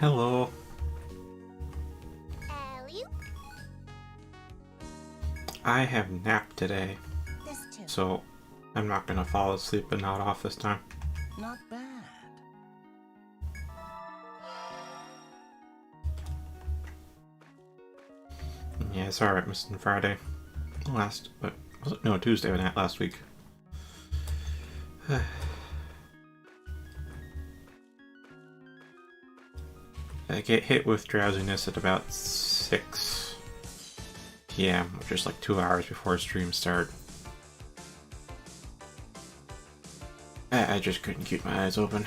Hello. Alley-oop. I have napped today, This too. so I'm not gonna fall asleep and nod off this time. Not bad. Yeah, sorry I missed Friday. Tuesday night last week. I get hit with drowsiness at about 6 p.m., which is like 2 hours before stream start. I just couldn't keep my eyes open.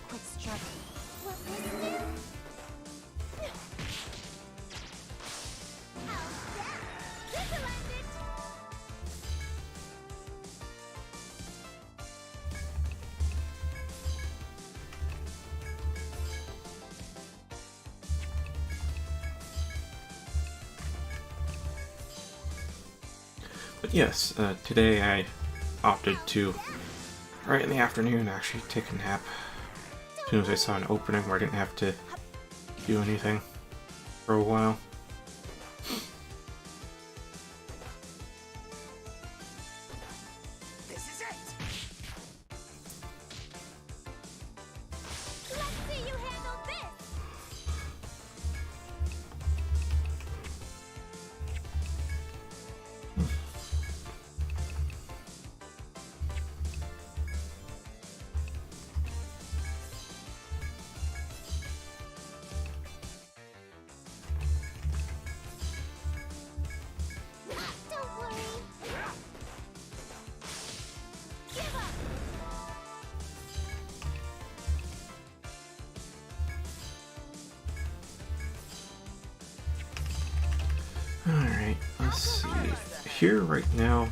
Quit struggling. What this do? How's that? This'll end it. But yes, today I opted to, right in the afternoon, actually take a nap. As soon as I saw an opening where I didn't have to do anything for a while. This is it! Let's see you handle this. Don't worry. Give up. Alright, let's see. Here right now,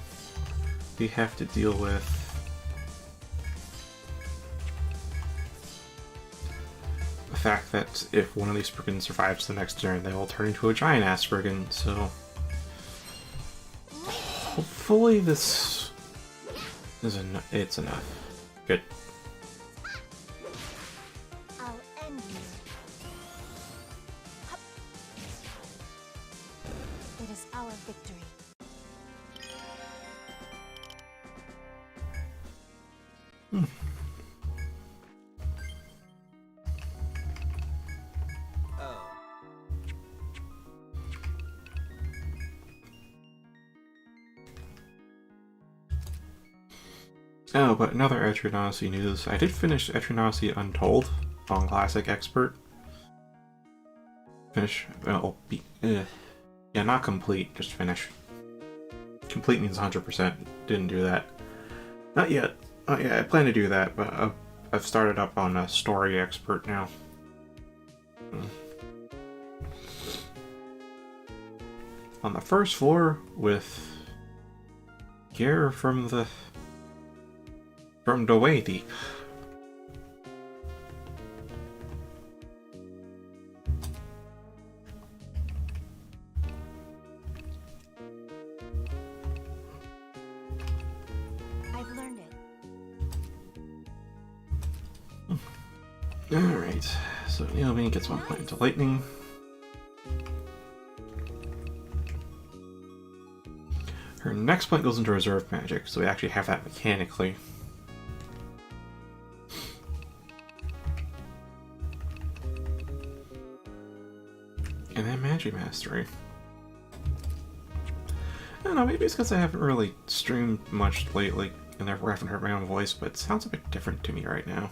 we have to deal with the fact that if one of these Spriggans survives the next turn, they will turn into a giant ass Spriggan, so hopefully this is it's enough. Good. I'll end you. It is our victory. Oh. Oh, but another Etrian Odyssey news. I did finish Etrian Odyssey Untold on Classic Expert. Yeah, not complete, just finish. Complete means 100%. Didn't do that. Not yet. Oh yeah, I plan to do that, but I've started up on a Story Expert now. On the first floor with gear from the way deep. I've learned it. Alright, so Naomi gets 1 point into lightning. Her next point goes into reserve magic, so we actually have that mechanically. And then Magic Mastery. I don't know, maybe it's because I haven't really streamed much lately, and therefore I haven't heard my own voice, but it sounds a bit different to me right now.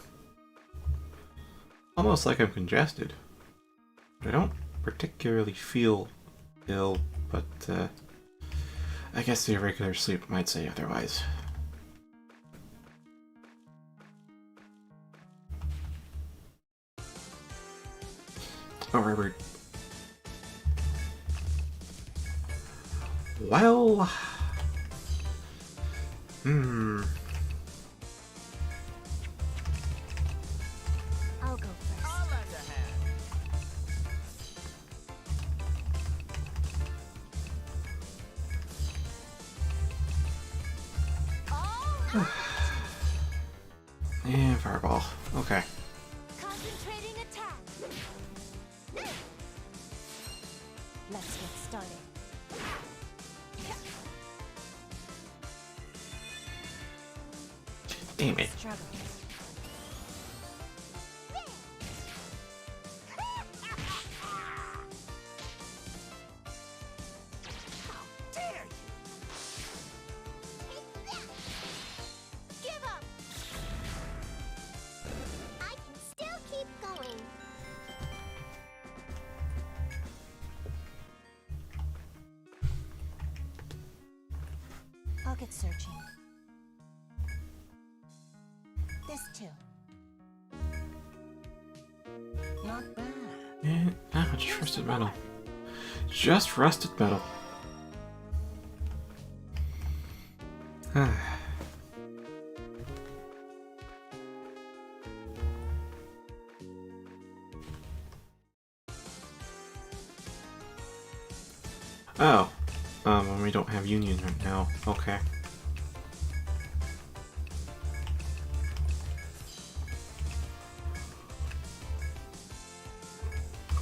Almost like I'm congested. I don't particularly feel ill, but I guess the irregular sleep might say otherwise. Oh, Robert. Well... I'll go first. I'll lend a hand. All right. And fireball. Okay. Concentrating attack. Let's get started. Damn it. Struggle. How dare you! Give up. I can still keep going. I'll get searching. This too. Not bad. And, just rusted metal. Just rusted metal. Oh. We don't have union right now. Okay.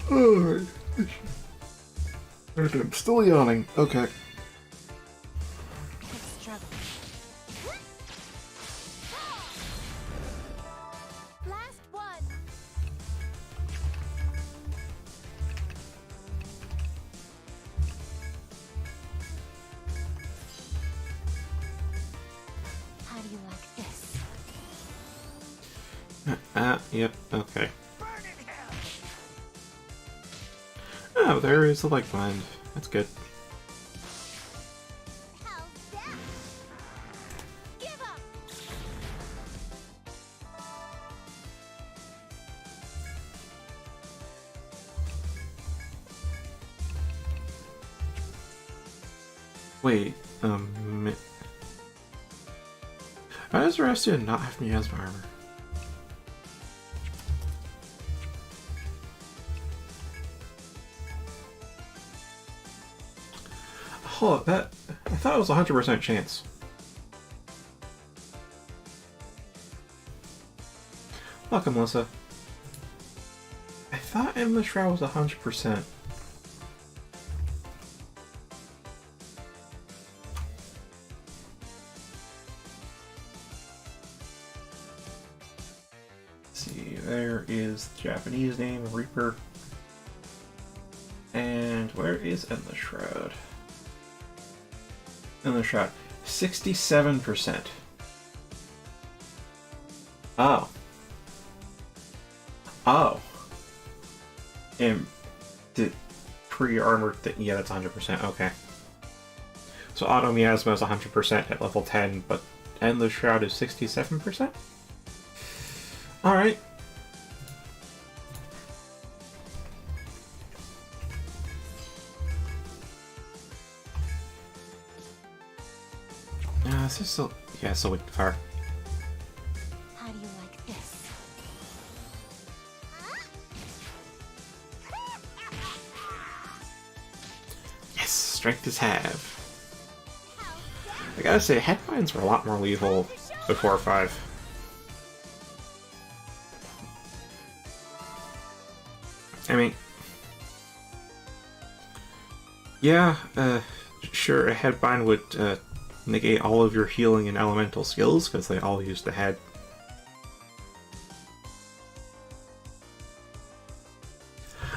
Alright. I'm still yawning. Okay. Let's struggle. Last one. How do you like this? Yep, okay. Burn in hell! Oh, there is the like blend. That's good. How's that? Give up. Wait, how does Restia not have miasma armor? Hold up, that... I thought it was a 100% chance. Welcome, Melissa. I thought Endless Shroud was 100%. See, there is the Japanese name, Reaper. And where is Endless Shroud? Endless Shroud, 67%. Oh. Oh. And the pre-armored thing, yeah, that's 100%, okay. So Auto Miasma is 100% at level 10, but Endless Shroud is 67%? Alright. This is still... yeah, still weak to fire. How do you like this? Yes! Strength is half. I gotta say, headbinds were a lot more lethal before 5. I mean... yeah, sure, a headbind would, negate all of your healing and elemental skills, because they all use the head.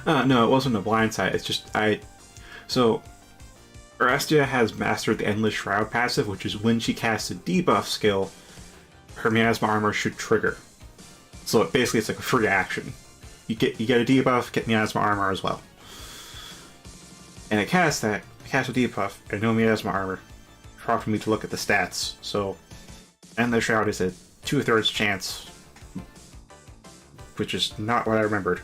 No, it wasn't a blind sight, it's just, so, Orestia has mastered the Endless Shroud passive, which is when she casts a debuff skill, her Miasma Armor should trigger. So basically it's like a free action. You get a debuff, get Miasma Armor as well. And it casts a debuff, and no Miasma Armor. Prompting me to look at the stats, so Endless Shroud is a 2/3 chance, which is not what I remembered.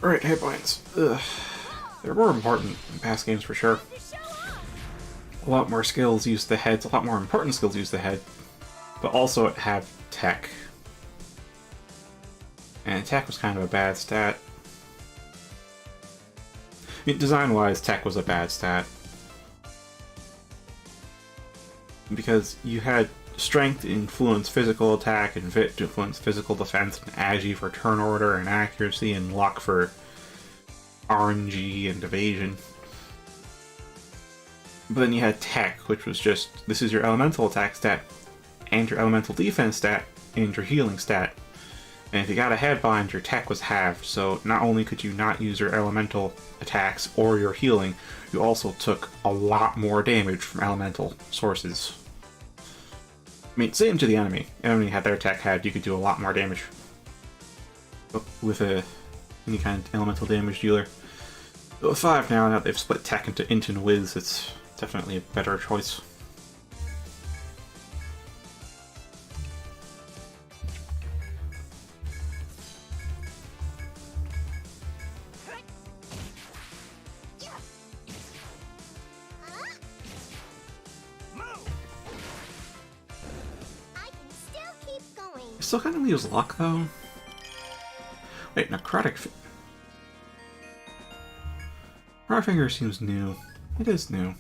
Alright, hit points. Ugh. They're more important in past games for sure. A lot more skills use the heads, a lot more important skills use the head, but also it have tech. And tech was kind of a bad stat. I mean, design-wise, tech was a bad stat. Because you had strength to influence physical attack, and vit to influence physical defense, and agi for turn order and accuracy, and luck for RNG and evasion. But then you had tech, which was just, this is your elemental attack stat, and your elemental defense stat, and your healing stat. And if you got a headbind, your tech was halved, so not only could you not use your elemental attacks or your healing, you also took a lot more damage from elemental sources. I mean, same to the enemy. Enemy had their tech halved, you could do a lot more damage with any kind of elemental damage dealer. But with 5 now that they've split tech into int and wiz, it's definitely a better choice. I can still keep going. It still kind of leaves luck, though. Wait, necrotic. Finger seems new. It is new.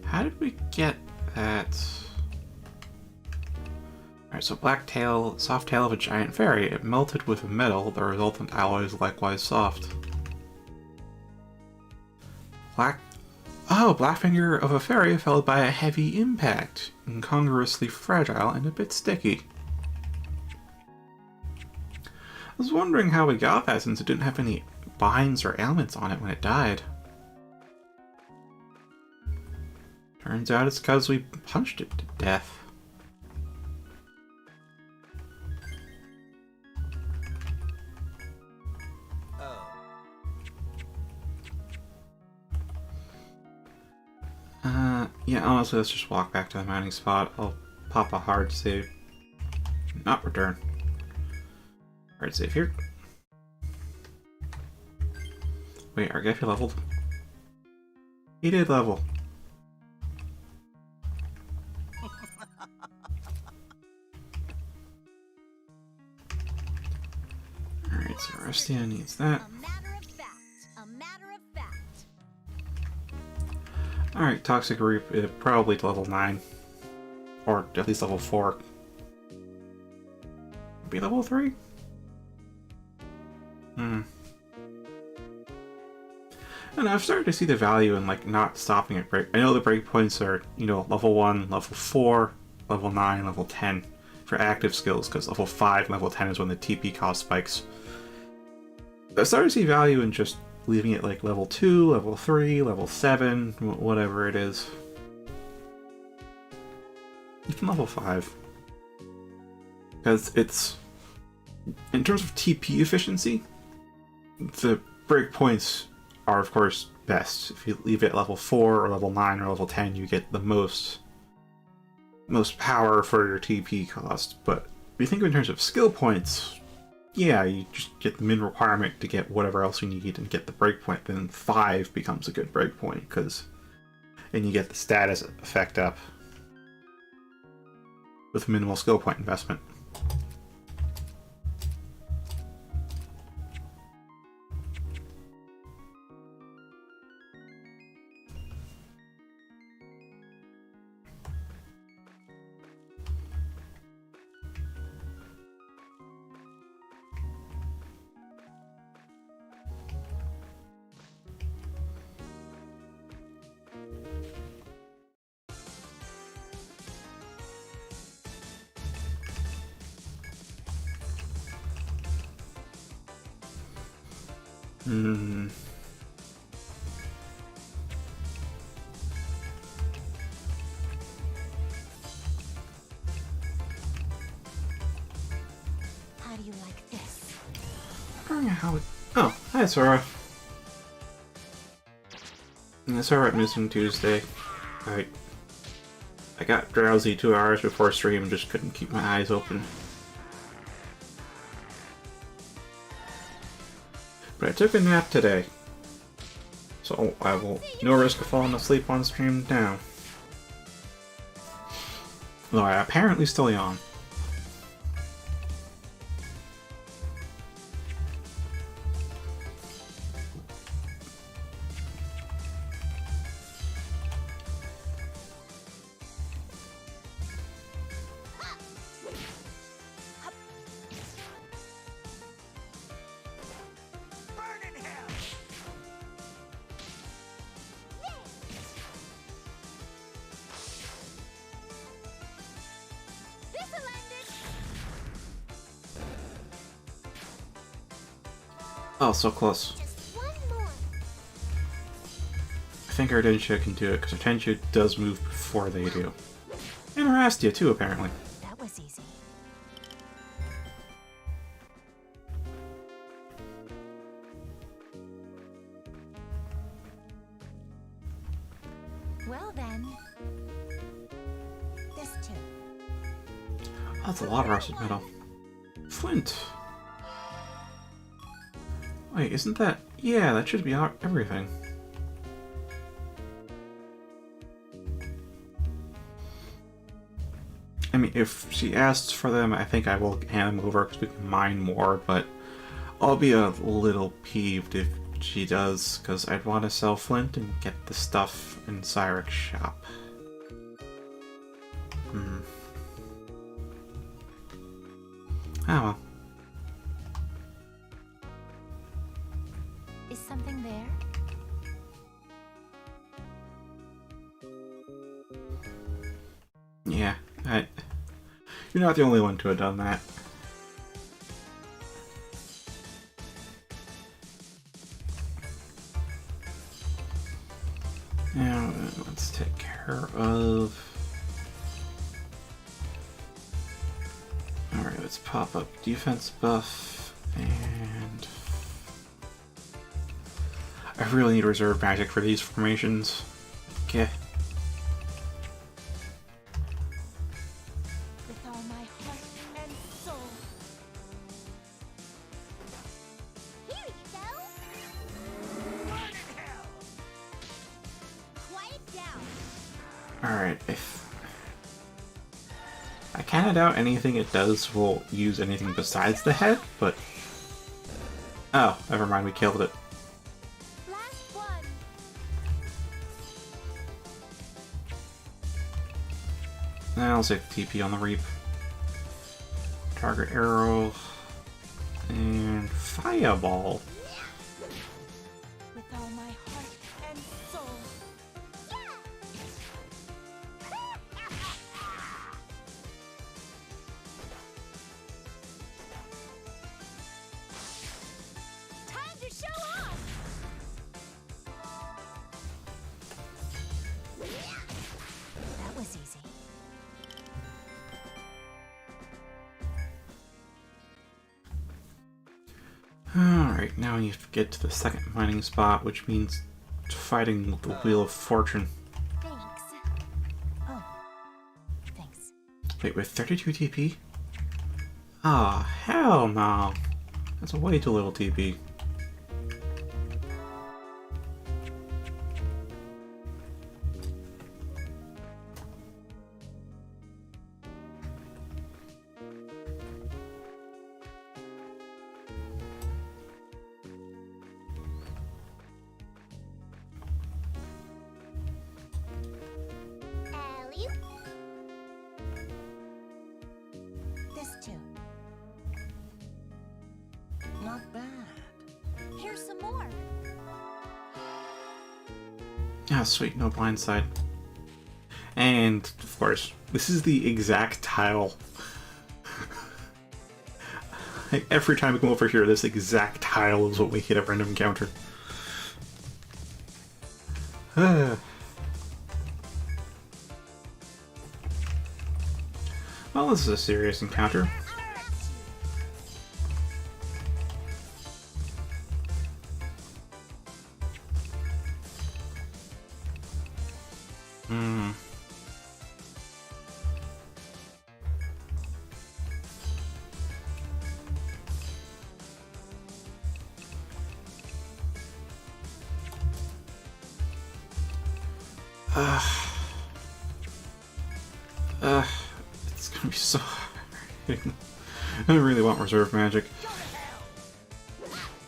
How did we get that? Alright, so black tail, soft tail of a giant fairy. It melted with metal. The resultant alloy is likewise soft. Black finger of a fairy followed by a heavy impact. Incongruously fragile and a bit sticky. I was wondering how we got that since it didn't have any binds or ailments on it when it died. Turns out it's because we punched it to death. Yeah, honestly, let's just walk back to the mining spot. I'll pop a hard save. Not return. Hard save here. Wait, our guy leveled? He did level. Alright, so Rustia needs that. A matter of fact. A matter of fact. Alright, Toxic Reap, probably to level 9. Or at least level 4. Be level 3? And I've started to see the value in like not stopping at break. I know the breakpoints are, you know, level 1, level 4, level 9, level 10 for active skills, because level 5 and level 10 is when the TP cost spikes. I've started to see value in just leaving it like level 2, level 3, level 7, whatever it is. Even level 5. Because it's, in terms of TP efficiency, the breakpoints are of course best. If you leave it at level 4 or level 9 or level 10, you get the most power for your TP cost. But if you think in terms of skill points, yeah, you just get the min requirement to get whatever else you need and get the breakpoint. Then 5 becomes a good breakpoint, because and you get the status effect up with minimal skill point investment. How do you like this? I don't know how it... Oh, hi Sora. Yeah, Sora at Missing Tuesday. Alright. I got drowsy 2 hours before stream and just couldn't keep my eyes open. But I took a nap today. So I will no risk of falling asleep on stream now. Though I apparently still yawn. Burn in hell! This'll end it. Oh, so close. Just one more. I think Ardensha can do it, because Ardensha does move before they do. And Rastia too, apparently. That was easy. Well then. This too. Oh, that's a lot of rusted metal. Flint. Wait, isn't that... Yeah, that should be everything. I mean, if she asks for them, I think I will hand them over because we can mine more, but I'll be a little peeved if she does, because I'd want to sell Flint and get the stuff in Cyric's shop. Oh well. Is something there? Yeah, you're not the only one to have done that. Now, let's take care of... Alright, let's pop up defense buff, and... I really need reserve magic for these formations. Okay. With all my heart and soul. Here you go. Burn in hell! Quiet down. Alright, if... I kinda doubt anything it does will use anything besides the head, but... Oh, never mind, we killed it. Last one. Now I'll save TP on the Reap. Target arrow. And Fireball. With all my heart and soul. Time to show off. That was easy. Alright, now we need to get to the second mining spot, which means fighting the Wheel of Fortune. Thanks. Oh. Thanks. Wait, with 32 TP? Ah, hell no. That's way too little TP. Alley. This too. Not bad. Here's some more. Ah, sweet, no blindside. And, of course, this is the exact tile. Like, every time we come over here, this exact tile is what we hit a random encounter. Well, this is a serious encounter. It's gonna be so hard. I really want reserve magic.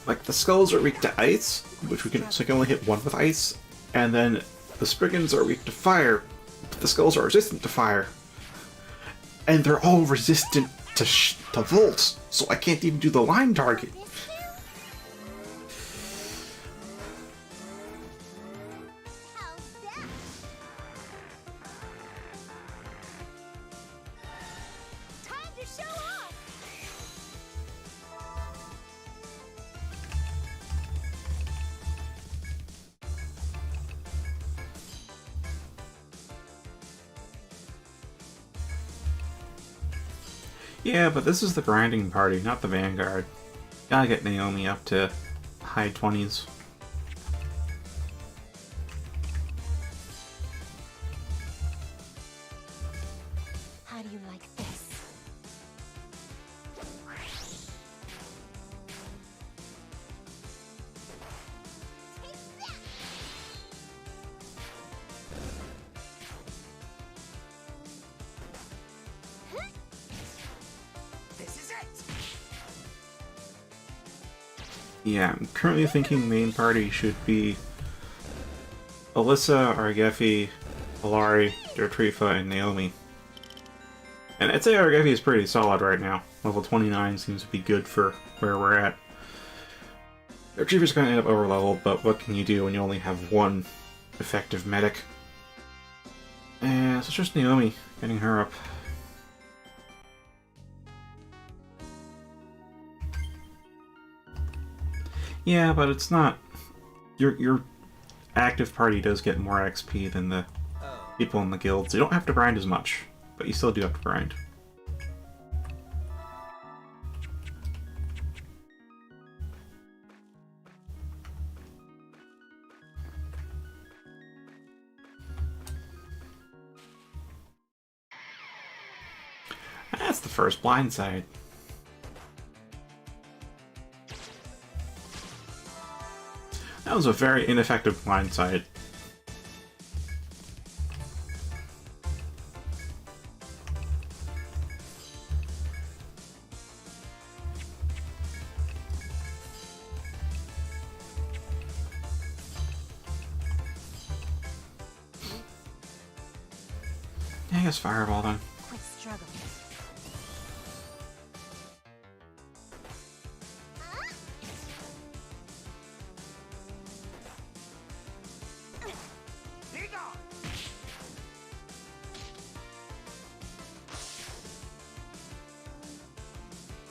Like, the skulls are weak to ice, which we can, so we can only hit one with ice, and then the Spriggans are weak to fire, but the skulls are resistant to fire. And they're all resistant to volts, so I can't even do the line target. Time to show off. Yeah, but this is the grinding party, not the Vanguard. Gotta get Naomi up to high 20s. How do you like this? This is it. Yeah, I'm currently thinking main party should be Alyssa, Argefi, Alari, Dertrifa, and Naomi. And I'd say Argefi is pretty solid right now. Level 29 seems to be good for where we're at. Dertrifa's going to end up overleveled, but what can you do when you only have one effective medic? And so it's just Naomi, getting her up. Yeah, but it's not... Your active party does get more XP than the people in the guilds. You don't have to grind as much, but you still do have to grind. That's the first blindside. That was a very ineffective blindside. Yeah, I guess Fireball then. Quit struggling. Be gone.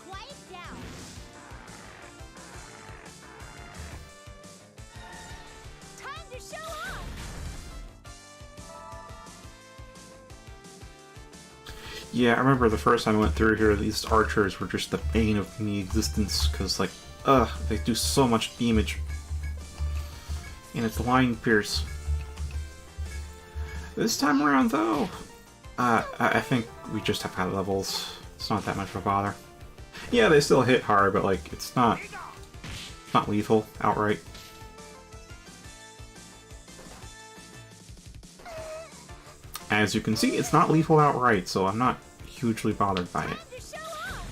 Quiet down. Time to show off. Yeah, I remember the first time I went through here, these archers were just the bane of me existence, because, like, they do so much damage. And it's line pierce. This time around, though, I think we just have high levels. It's not that much of a bother. Yeah, they still hit hard, but, like, it's not lethal outright. As you can see, it's not lethal outright, so I'm not hugely bothered by it. Time to show off.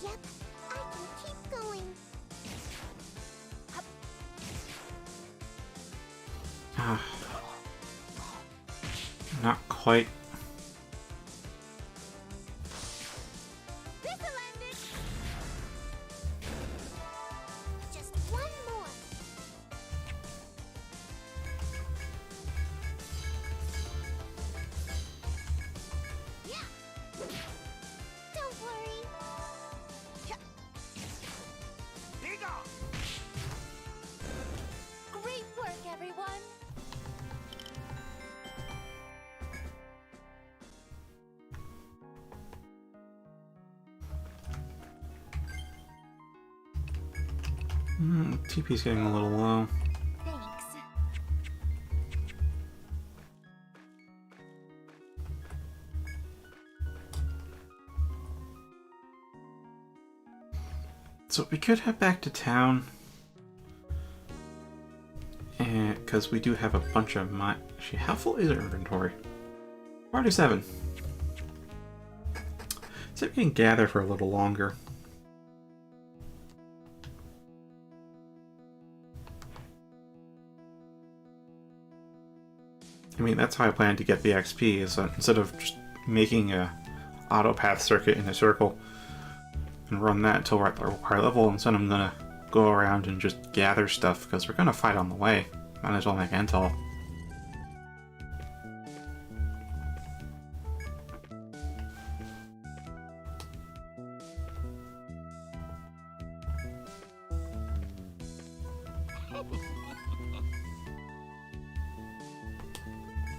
Yep, I can keep going. Not quite. This'll end it. Just one more. Yeah. Don't worry. Be gone. Great work, everyone. TP's getting a little low. Thanks. So we could head back to town. And because we do have a bunch of actually, how full is our inventory? 47. So we can gather for a little longer. I mean, that's how I plan to get the XP, is instead of just making a auto path circuit in a circle and run that until we're at the required level, instead I'm gonna go around and just gather stuff, because we're gonna fight on the way. Might as well make intel.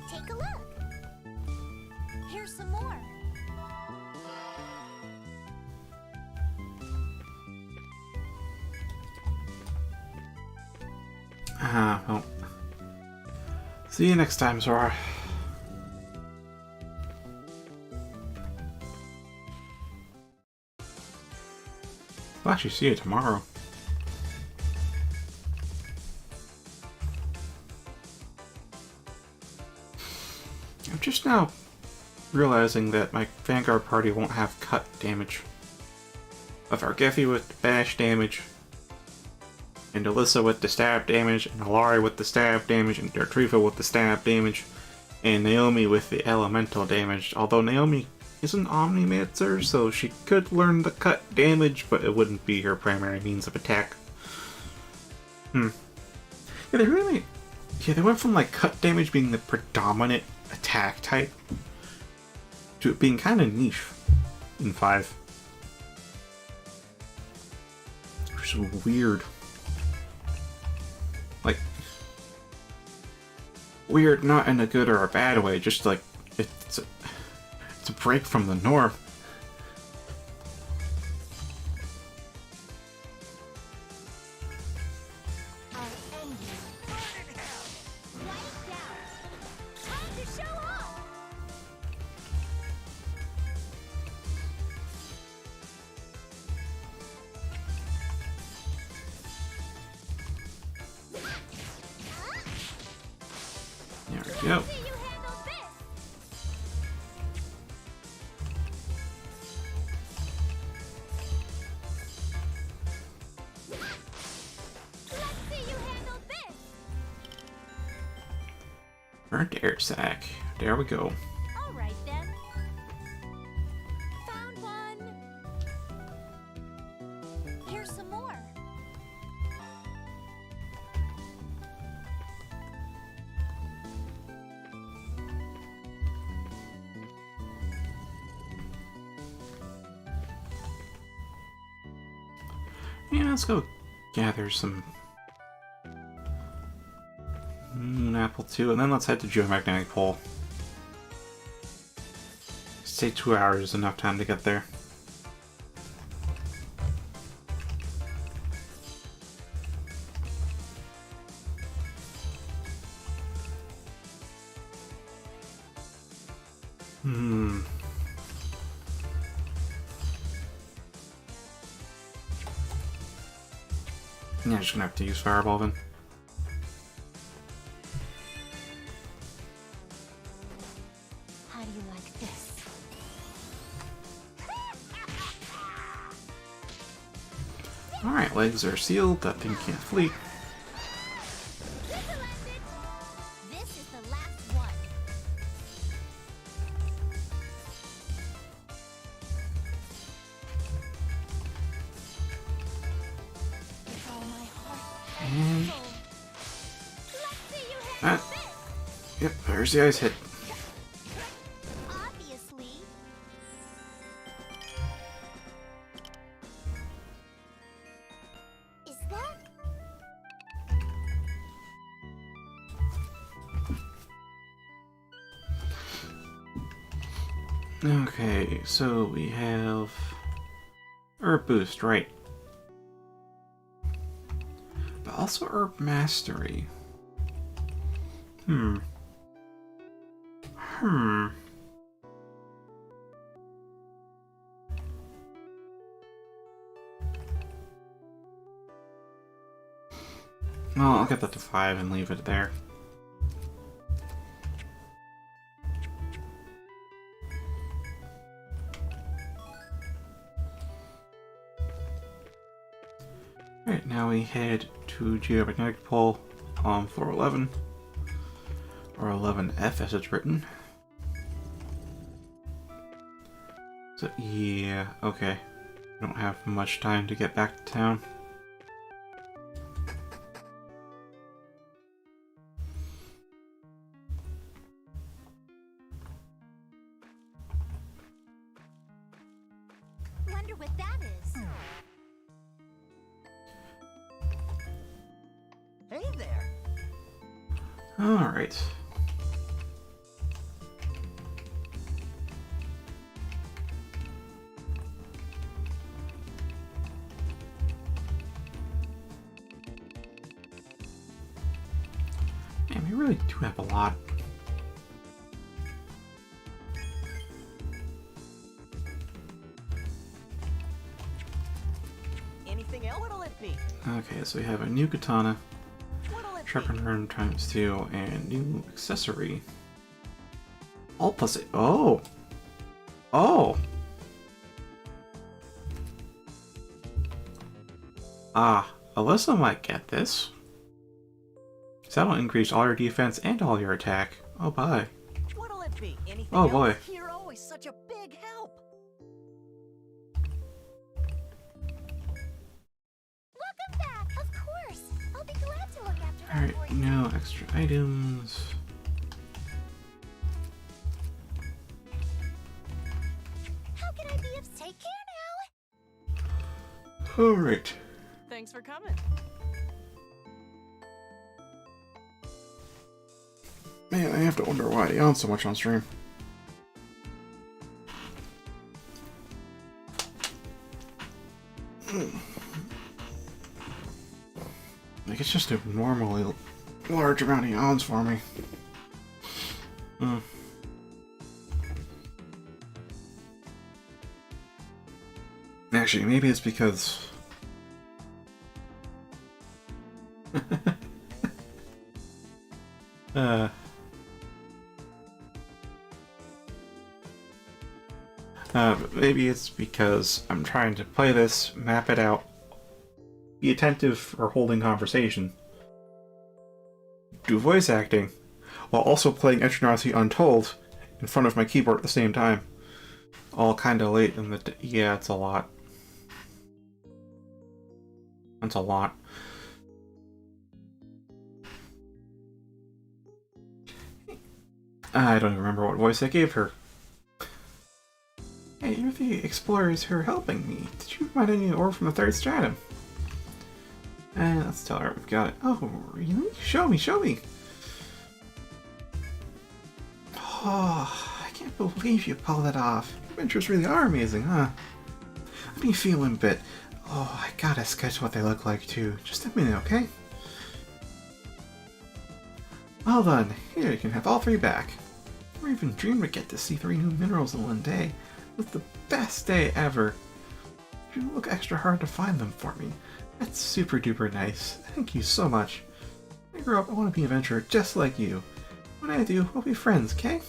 Take a look. Here's some more. Well. See you next time, Sora. We'll actually see you tomorrow. I'm just now realizing that my Vanguard party won't have cut damage. Of our Gephi with bash damage, and Alyssa with the stab damage, and Alari with the stab damage, and Dertriva with the stab damage, and Naomi with the elemental damage. Although Naomi is an Omnimancer, so she could learn the cut damage, but it wouldn't be her primary means of attack. Yeah, they went from like cut damage being the predominant attack type to it being kind of niche in 5. Which is weird. Like, weird not in a good or a bad way, just like it's a break from the norm. There we go. Burnt air sac. There we go. All right then. Found one. Here's some more. Yeah, let's go gather some Moon Apple 2, and then let's head to Geomagnetic Pole. Say 2 hours is enough time to get there. Yeah, just gonna have to use Fireball then. How do you like this? Alright, legs are sealed, that thing can't flee. This is the last one. With all my heart and soul. Let's see you handle this. Yep, there's the ice hit. Obviously. Is that? Okay, so we have Herb Boost, right? But also Herb Mastery. Well, I'll get that to 5 and leave it there. Alright, now we head to Geomagnetic Pole on floor 11. Or 11F as it's written. So, yeah, okay. I don't have much time to get back to town. Wonder what that is. Hey there. Alright. Man, we really do have a lot. Anything else? What'll it be? Okay, so we have a new katana, What'll it be? sharpener times 2, and new accessory. All plus 8. Oh! Oh! Ah, Alyssa might get this. So that'll increase all your defense and all your attack. Oh, bye. What'll it be? Anything Oh, else? boy. You're always such a big help. Welcome back. Of course. I'll be glad to look after that Alright, for you. no extra items. How can I be of take care now? Alright. Thanks for coming. Man, I have to wonder why I yawn so much on stream. Like, it's just a normally large amount of yawns for me. Actually, maybe it's because... maybe it's because I'm trying to play this, map it out, be attentive for holding conversation, do voice acting, while also playing Etrian Odyssey Untold in front of my keyboard at the same time. All kinda late in the yeah, it's a lot. That's a lot. I don't even remember what voice I gave her. Hey, you're the explorers who are helping me. Did you find any ore from the third stratum? Let's tell her we've got it. Oh, really? Show me, show me! Oh, I can't believe you pulled that off. Adventures really are amazing, huh? Let me feel a bit. Oh, I gotta sketch what they look like too. Just a minute, okay? Well done. Here, you can have all 3 back. Never even dreamed we'd get to see 3 new minerals in one day. It was the best day ever. You look extra hard to find them for me. That's super duper nice. Thank you so much. When I grow up, I want to be an adventurer just like you. When I do, we'll be friends, okay?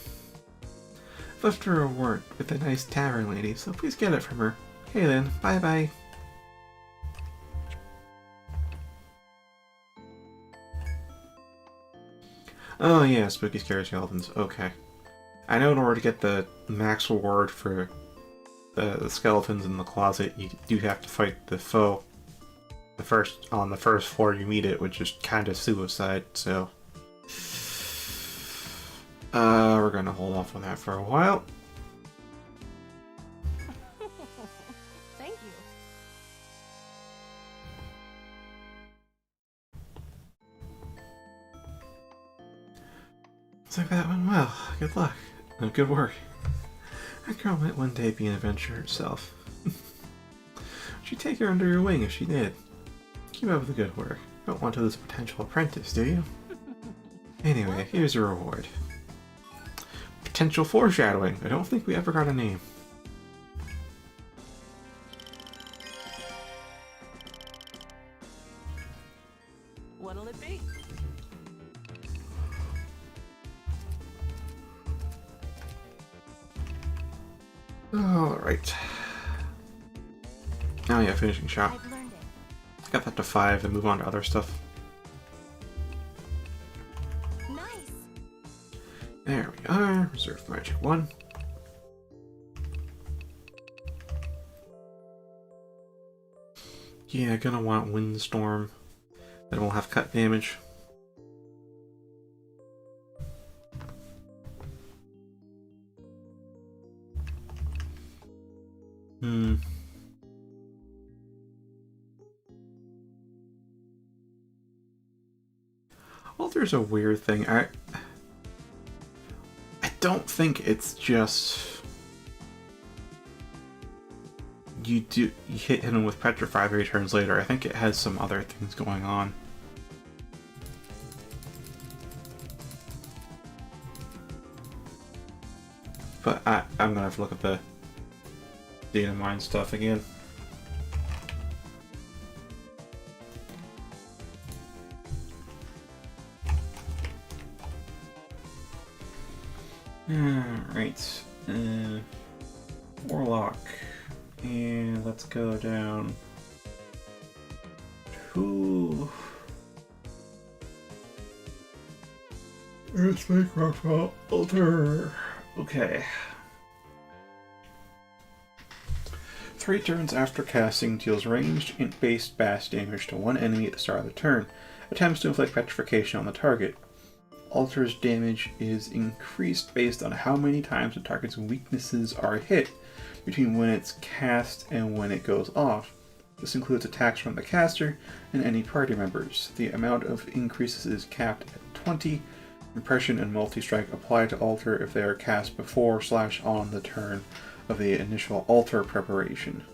I've left her a word with a nice tavern lady, so please get it from her. Okay then, bye bye. Oh yeah, spooky scary skeletons. Okay. I know in order to get the max reward for the skeletons in the closet, you do have to fight the foe on the first floor you meet it, which is kind of suicide, so... we're gonna hold off on that for a while. Thank you. Looks like that went well. Good luck. And good work. That girl might one day be an adventurer herself. Would you take her under your wing if she did? Keep up with the good work. Don't want to lose a potential apprentice, do you? Anyway, here's your reward. Potential foreshadowing. I don't think we ever got a name. What'll it be? Alright. Oh yeah, finishing shot. I've learned it. Got that to 5 and move on to other stuff. Nice. There we are. Reserve magic 1. Yeah, gonna want Windstorm. Then we'll have cut damage. Well, there's a weird thing. I don't think it's just you hit him with Petrify 3 turns later. I think it has some other things going on. But I'm gonna have to look at the data mine stuff again. Alright. Warlock. And let's go down to... Let's make referral altar. Okay. 3 turns after casting deals ranged int-based bash damage to one enemy at the start of the turn. Attempts to inflict petrification on the target. Altar's damage is increased based on how many times the target's weaknesses are hit between when it's cast and when it goes off. This includes attacks from the caster and any party members. The amount of increases is capped at 20. Impression and multi-strike apply to altar if they are cast before/on the turn of the initial altar preparation.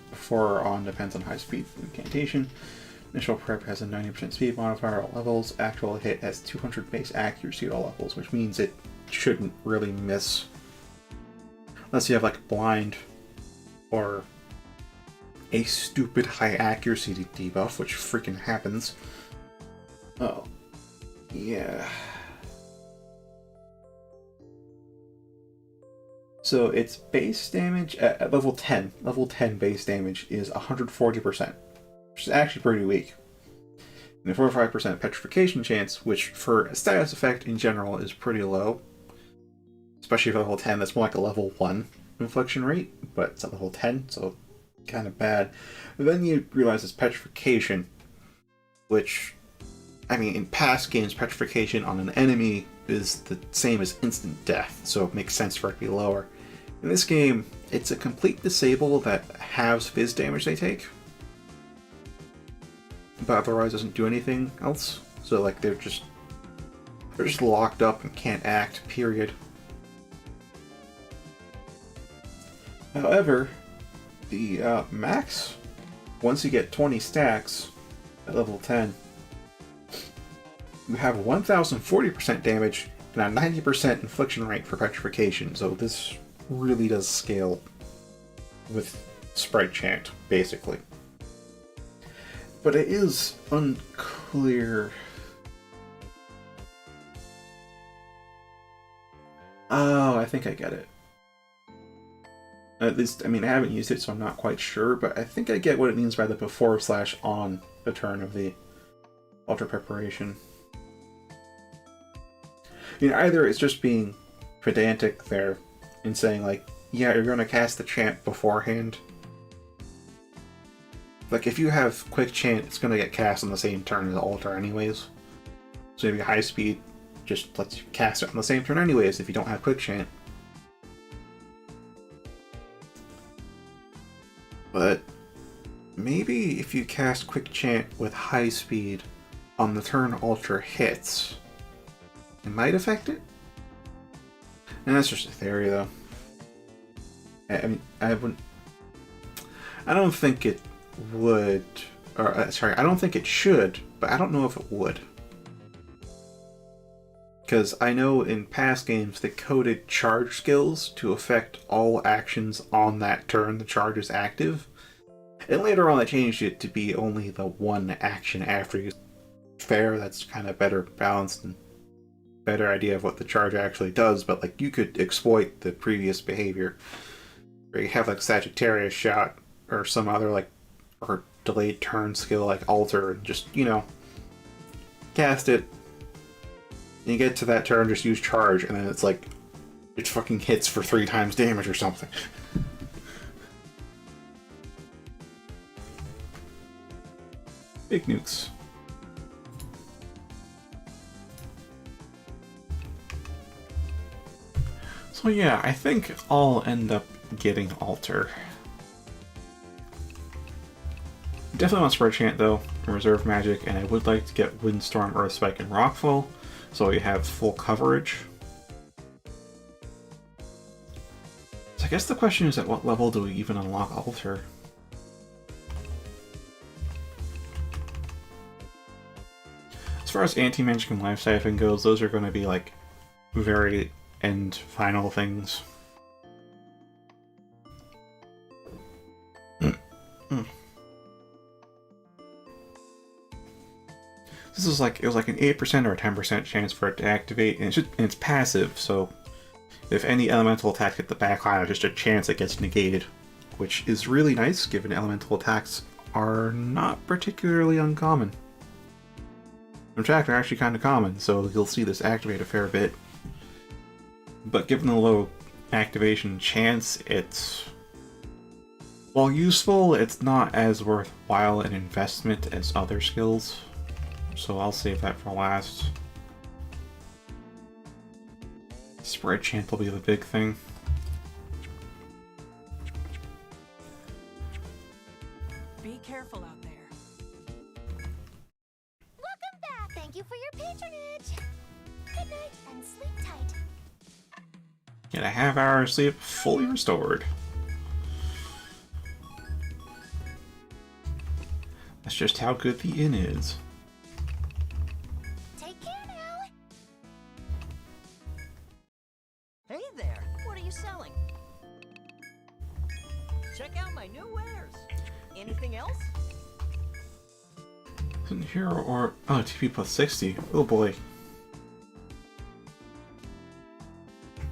Before or on depends on high speed incantation. Initial prep has a 90% speed modifier at all levels. Actual hit has 200 base accuracy at all levels, which means it shouldn't really miss. Unless you have like blind or a stupid high accuracy debuff, which freaking happens. Oh. Yeah. So its base damage at level 10. Level 10 base damage is 140%, which is actually pretty weak. And a 45% petrification chance, which for a status effect in general is pretty low. Especially for level 10, that's more like a level 1 infliction rate, but it's at level 10, so kind of bad. But then you realize it's petrification, which, I mean, in past games, petrification on an enemy is the same as instant death, so it makes sense for it to be lower. In this game, it's a complete disable that halves fizz damage they take, but otherwise doesn't do anything else. So like they're just locked up and can't act, period. However, the max, once you get 20 stacks at level 10, you have 1040% damage and a 90% infliction rate for petrification, so this really does scale with Sprite Chant, basically. But it is unclear. Oh, I think I get it. At least, I mean, I haven't used it, so I'm not quite sure, but I think I get what it means by the before/on the turn of the altar preparation. You know, either it's just being pedantic there and saying, like, yeah, you're going to cast the chant beforehand. Like, if you have quick chant, it's going to get cast on the same turn as the altar anyways. So maybe high speed just lets you cast it on the same turn anyways if you don't have quick chant. But maybe if you cast quick chant with high speed on the turn altar hits, it might affect it? And that's just a theory, though. I mean, I don't think it would, or sorry, I don't think it should, but I don't know if it would. Because I know in past games they coded charge skills to affect all actions on that turn the charge is active. And later on they changed it to be only the one action after you. Fair, that's kind of better balanced and better idea of what the charge actually does, but like you could exploit the previous behavior. Or you have like Sagittarius shot or some other like or delayed turn skill like alter and just, you know, cast it. And you get to that turn, just use charge, and then it's like it fucking hits for 3 times damage or something. Big nukes. So yeah, I think I'll end up getting Alter. Definitely want Spread Chant though, and Reserve Magic, and I would like to get Windstorm, Earthspike, and Rockfall, so we have full coverage. So I guess the question is, at what level do we even unlock Alter? As far as Anti-Magic and Life Siphon goes, those are going to be like very end final things. This is like, it was like an 8% or a 10% chance for it to activate, and it's passive, so if any elemental attack hit the backline, there's just a chance it gets negated, which is really nice given elemental attacks are not particularly uncommon. In fact, they're actually kind of common, so you'll see this activate a fair bit. But given the low activation chance, it's, while useful, it's not as worthwhile an investment as other skills. So I'll save that for last. Spread Chant will be the big thing. Be careful out there. Welcome back. Thank you for your patronage. Good night and sleep tight. Get a half hour of sleep, fully restored. That's just how good the inn is. Take care now. Hey there. What are you selling? Check out my new wares. Anything else? Hero or... oh, TP plus 60. Oh boy.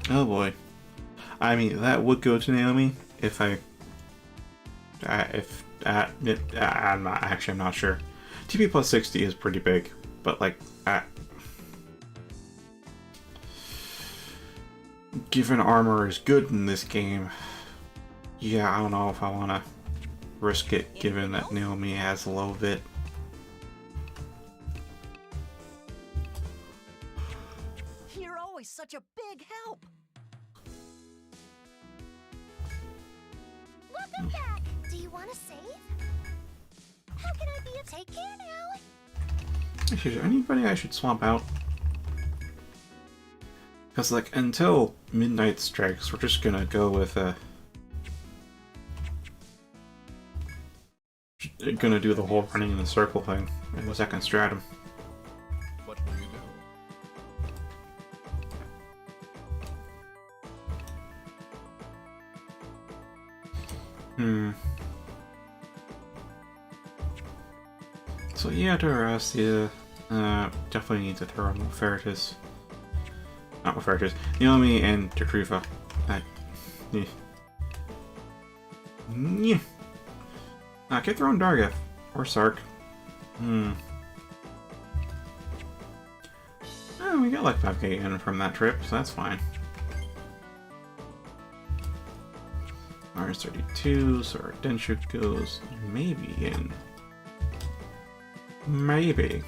Oh boy. I mean, that would go to Naomi if I... I'm not... actually, I'm not sure. TP plus 60 is pretty big, but like... given armor is good in this game, yeah, I don't know if I want to risk it given that Naomi has a low vit. You're always such a big help. Welcome back. Do you want to save? How can I be of take care now? Is there anybody I should swap out? Because, like, until midnight strikes, we're just gonna go with gonna do the whole running in the circle thing in the second stratum. What will you do? So yeah, to arrest you, definitely need to throw in Mofertus. Not Mofertus, Naomi and Tetrufa. Yeah. I could throw in Dargeth or Sark. Oh, we got like 5k in from that trip, so that's fine. RS32, so our Densha goes maybe in. Maybe.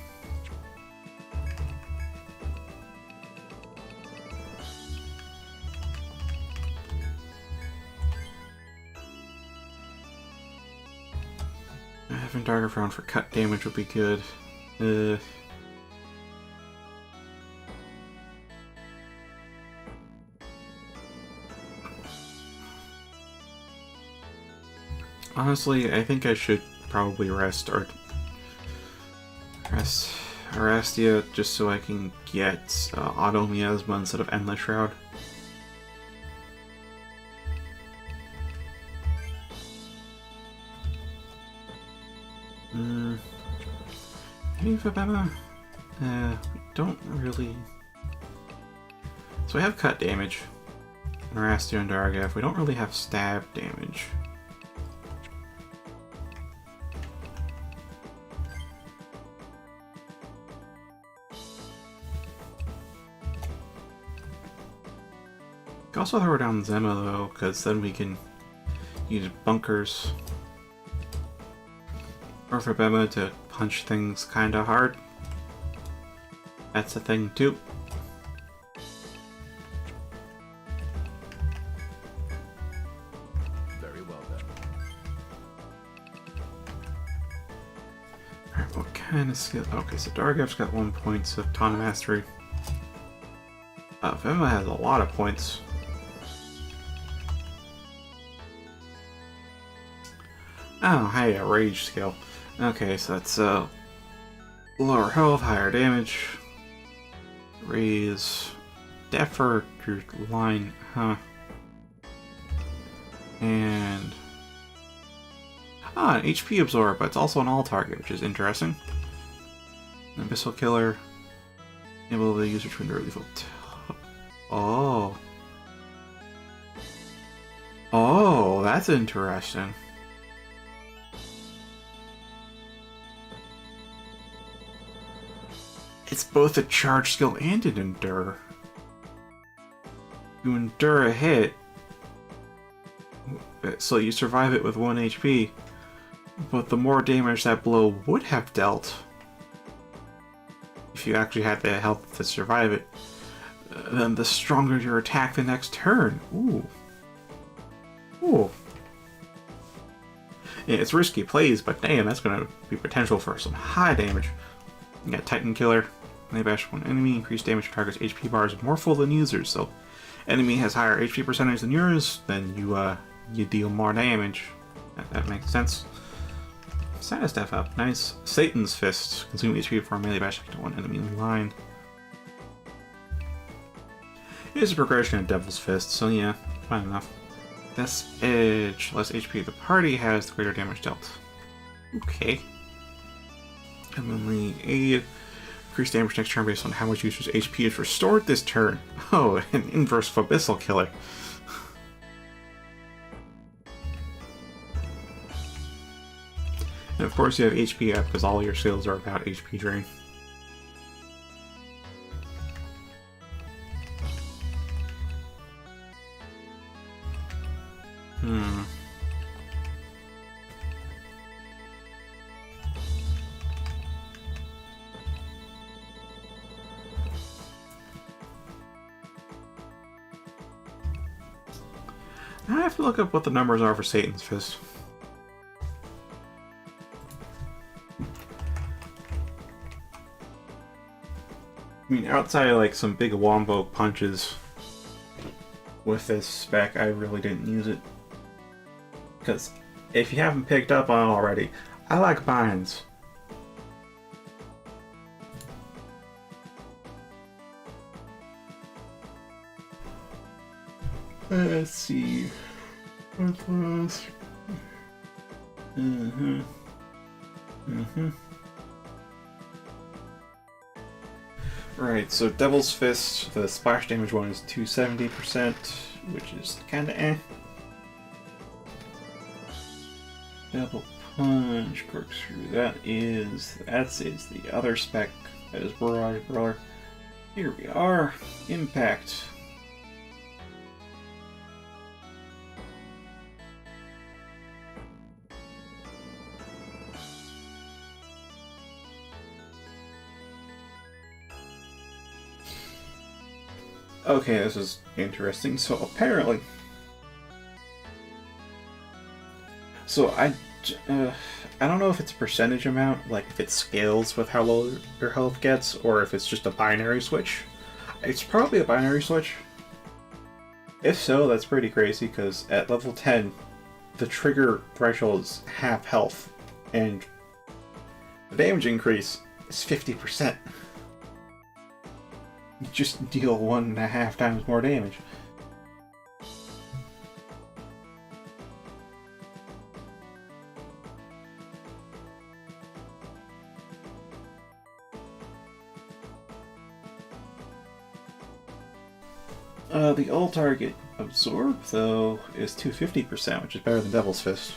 Having Dark around for cut damage would be good. Honestly, I think I should probably rest Arestia just so I can get Auto Miasma instead of Endless Shroud. Hey, Fabema. We don't really So we have cut damage. Narastio and Dargav. We don't really have stab damage. We can also throw down Zema though, because then we can use bunkers. Or for Bema to punch things kinda hard. That's a thing too. Very well then. Alright, what kind of skill? Okay, so Dargav's got 1 point of Taunt Mastery. Vema has a lot of points. Oh, hey, a rage skill. Okay, so that's lower health, higher damage. Raise defer your line, huh? And an HP absorb, but it's also an all target, which is interesting. An Abyssal Killer. Enable the user to endure lethal. Oh. Oh, that's interesting. It's both a charge skill and an endure. You endure a hit, so you survive it with 1 HP, but the more damage that blow would have dealt, if you actually had the health to survive it, then the stronger your attack the next turn. Ooh. Ooh. Yeah, it's risky plays, but damn, that's gonna be potential for some high damage. You got Titan Killer. They bash one enemy, increase damage for target's HP bar is more full than users, so enemy has higher HP percentage than yours, then you deal more damage. That makes sense. Status step up. Nice. Satan's Fist. Consume HP for melee bash to one enemy in line. It is a progression of Devil's Fist, so yeah, fine enough. This edge. Less HP the party has, the greater damage dealt. Okay. Heavenly Aid. Increase damage next turn based on how much user's HP is restored this turn. Oh, an inverse Abyssal Killer. And of course you have HP up because all your skills are about HP drain. I have to look up what the numbers are for Satan's Fist. I mean, outside of like some big wombo punches with this spec, I really didn't use it. Because if you haven't picked up on it already, I like binds. Let's see. Right, so Devil's Fist, the splash damage one is 270%, which is kinda eh. Double Punch, Corkscrew, that's the other spec, that is Barrage Brawler. Here we are, Impact. Okay, this is interesting. So apparently, I don't know if it's a percentage amount, like if it scales with how low your health gets, or if it's just a binary switch. It's probably a binary switch. If so, that's pretty crazy because at level 10, the trigger threshold is half health, and the damage increase is 50%. You just deal 1.5 times more damage. The all target absorb, though, is 250%, which is better than Devil's Fist.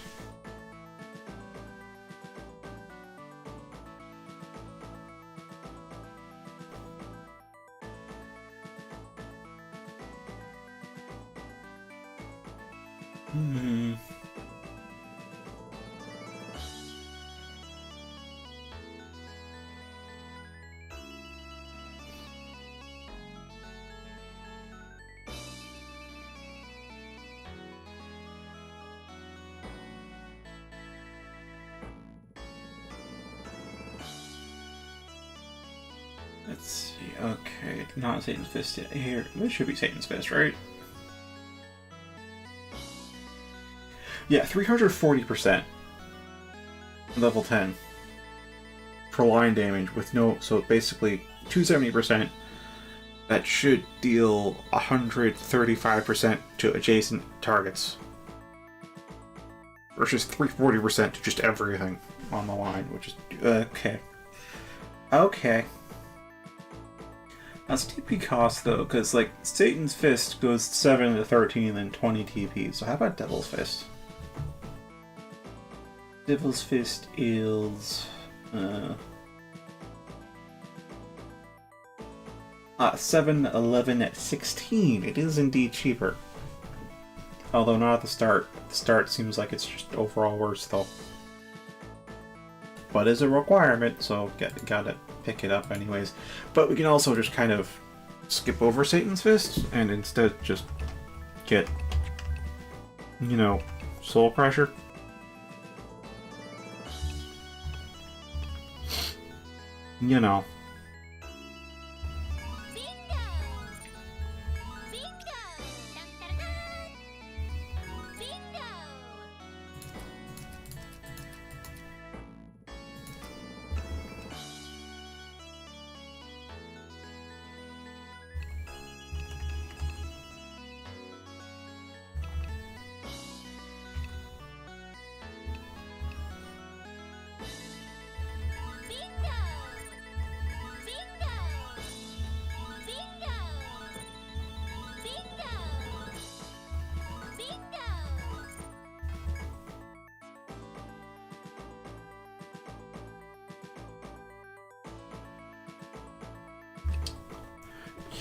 Let's see, okay, not Satan's Fist yet. Here, this should be Satan's Fist, right? Yeah, 340%. Level 10. For line damage with no, so basically 270%. That should deal 135% to adjacent targets. Versus 340% to just everything on the line, which is, okay. Okay. That's TP cost though, because like Satan's Fist goes 7 to 13 and 20 TP. So how about Devil's Fist? Devil's Fist is 7, 11, 16. It is indeed cheaper. Although not at the start. The start seems like it's just overall worse though. But is a requirement, so gotta pick it up anyways. But we can also just kind of skip over Satan's Fist and instead just get, you know, Soul Crusher. You know.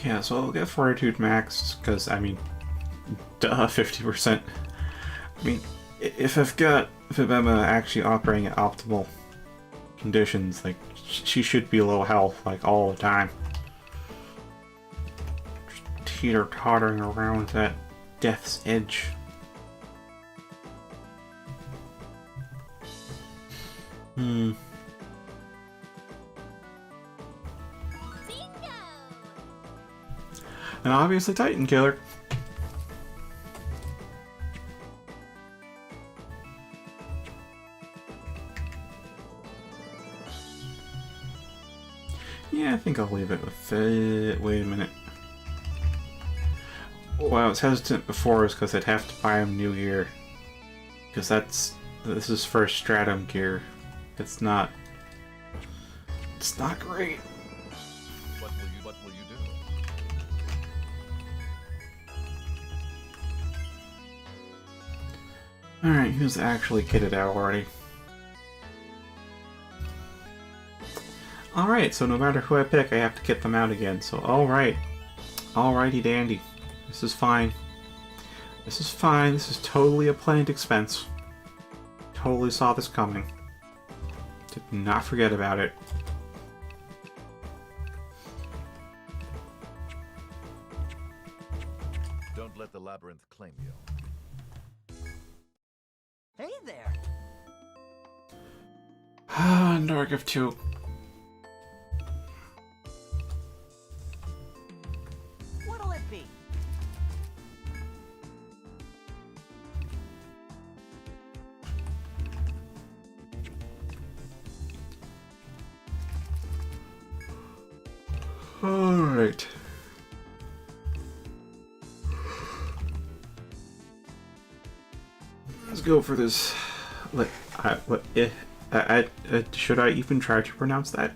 Yeah, so I'll get Fortitude Max, because, I mean, duh, 50%. I mean, if I've got Vibema actually operating at optimal conditions, like, she should be low health, like, all the time. Just teeter-tottering around that death's edge. And obviously Titan Killer. Yeah, I think I'll leave it with wait a minute. Why I was hesitant before is because I'd have to buy him new gear. Because this is for Stratum gear. It's not great. What will you do? Alright, who's actually kitted out already? Alright, so no matter who I pick, I have to kit them out again. So, alright. Alrighty dandy. This is fine. This is fine. This is totally a planned expense. Totally saw this coming. Did not forget about it. Don't let the labyrinth claim you. Hey there. Ah, Norgif 2. What'll it be? Alright. Let's go for this. Should I even try to pronounce that?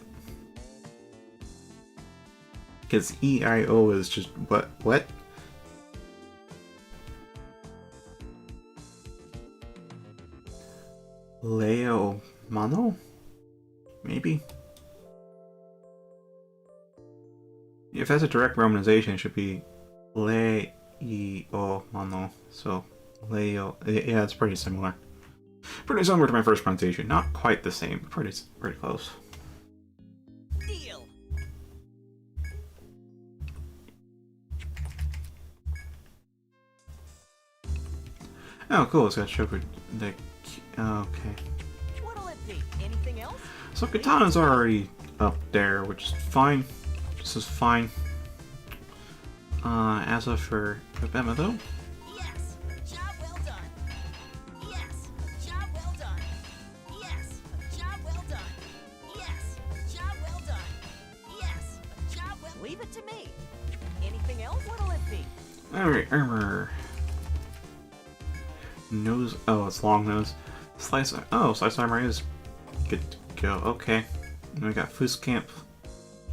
Because EIO is just what? Leo Mano? Maybe? If that's a direct romanization, it should be Leo Mano. So, Leo. Yeah, it's pretty similar. Pretty similar to my first pronunciation. Not quite the same, but pretty close. Deal. Oh, cool. It's got Shoko. The. Okay. What'll it be? Anything else? So Katana's already up there, which is fine. This is fine. As of for Kabema, though. Yes. Job well done. Yes. Job well done. Yes. Job well done. Yes. Job well done. Yes. Job well. Leave it to me. Anything else? What'll it be? Alright, armor. Nose. Oh, it's long nose. Slice. Oh, slice armor is good to go. Okay. And we got Fuscamp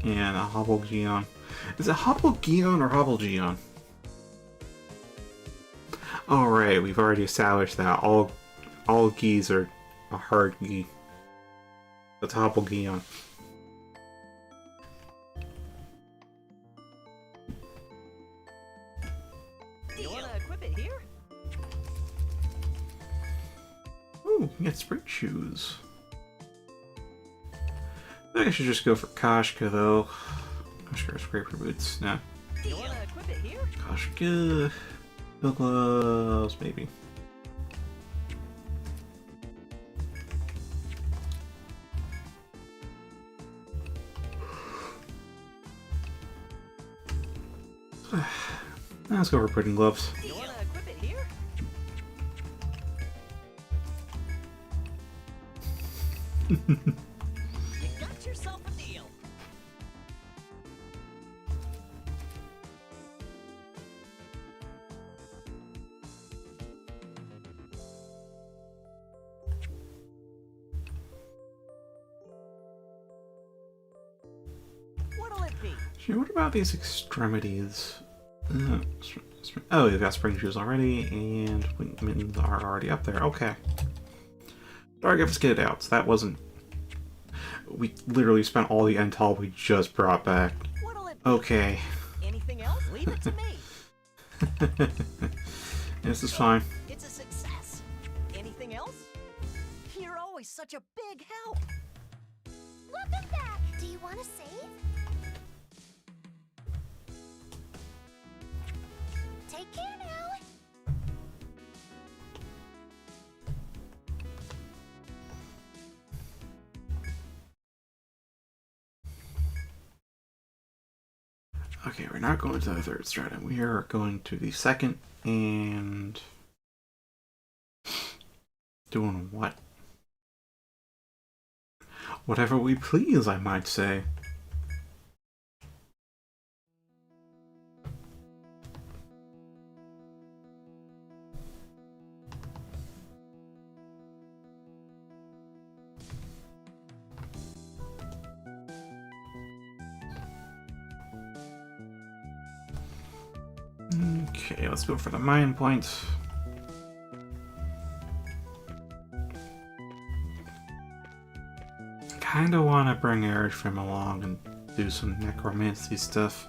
and a Hobble Gion. Is it Hobble Gion or Hobble Gion? Alright, we've already established that all Gis are a hard Gi. That's Hobble Gion. You wanna equip it here? Ooh, you get spring shoes. I think I should just go for Kashka though. Kashka or scraper boots. Nah. You wanna equip it here? Kashka. No gloves, maybe. Let's go for putting gloves. You wanna equip it here? You got yourself a deal. What'll it be? Sure, what about these extremities? Oh, they've got spring shoes already, and wing mittens are already up there. Okay. Dark Gifts get it out, so that wasn't... We literally spent all the Ental we just brought back. What'll it be? Okay. Anything else? Leave it to me. This is fine. It's a success. Anything else? You're always such a big help. Welcome back. Do you want to save? Take care now. Okay, we're not going to the third stratum. We are going to the second and... Doing what? Whatever we please, I might say. Okay, let's go for the mind points. Kinda wanna bring Eritrim along and do some necromancy stuff.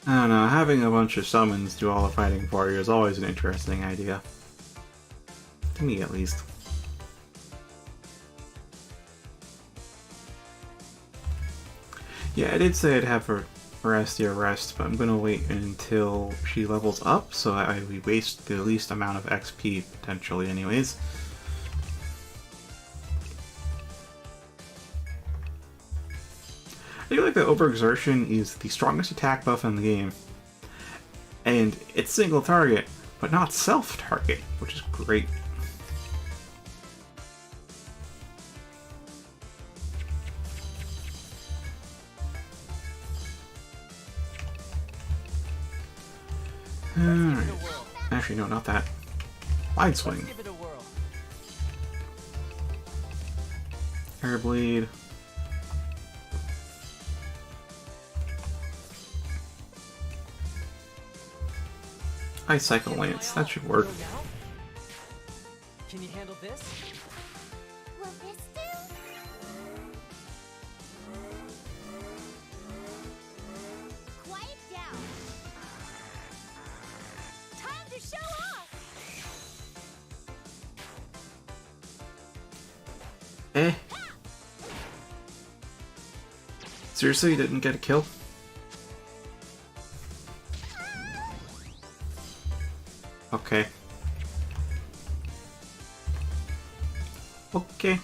I don't know, having a bunch of summons do all the fighting for you is always an interesting idea. To me, at least. Yeah, I did say I'd have her rest, but I'm gonna wait until she levels up, so we waste the least amount of XP, potentially, anyways. I feel like the Overexertion is the strongest attack buff in the game. And it's single target, but not self-target, which is great. Alright. Actually, no, not that. Wide swing. Give it a whirl. Air bleed. Ice Cycle Lance, that should work. Can you handle this? Will this do? Quiet down. Time to show off. Eh. Seriously, you didn't get a kill? Okay. Okay.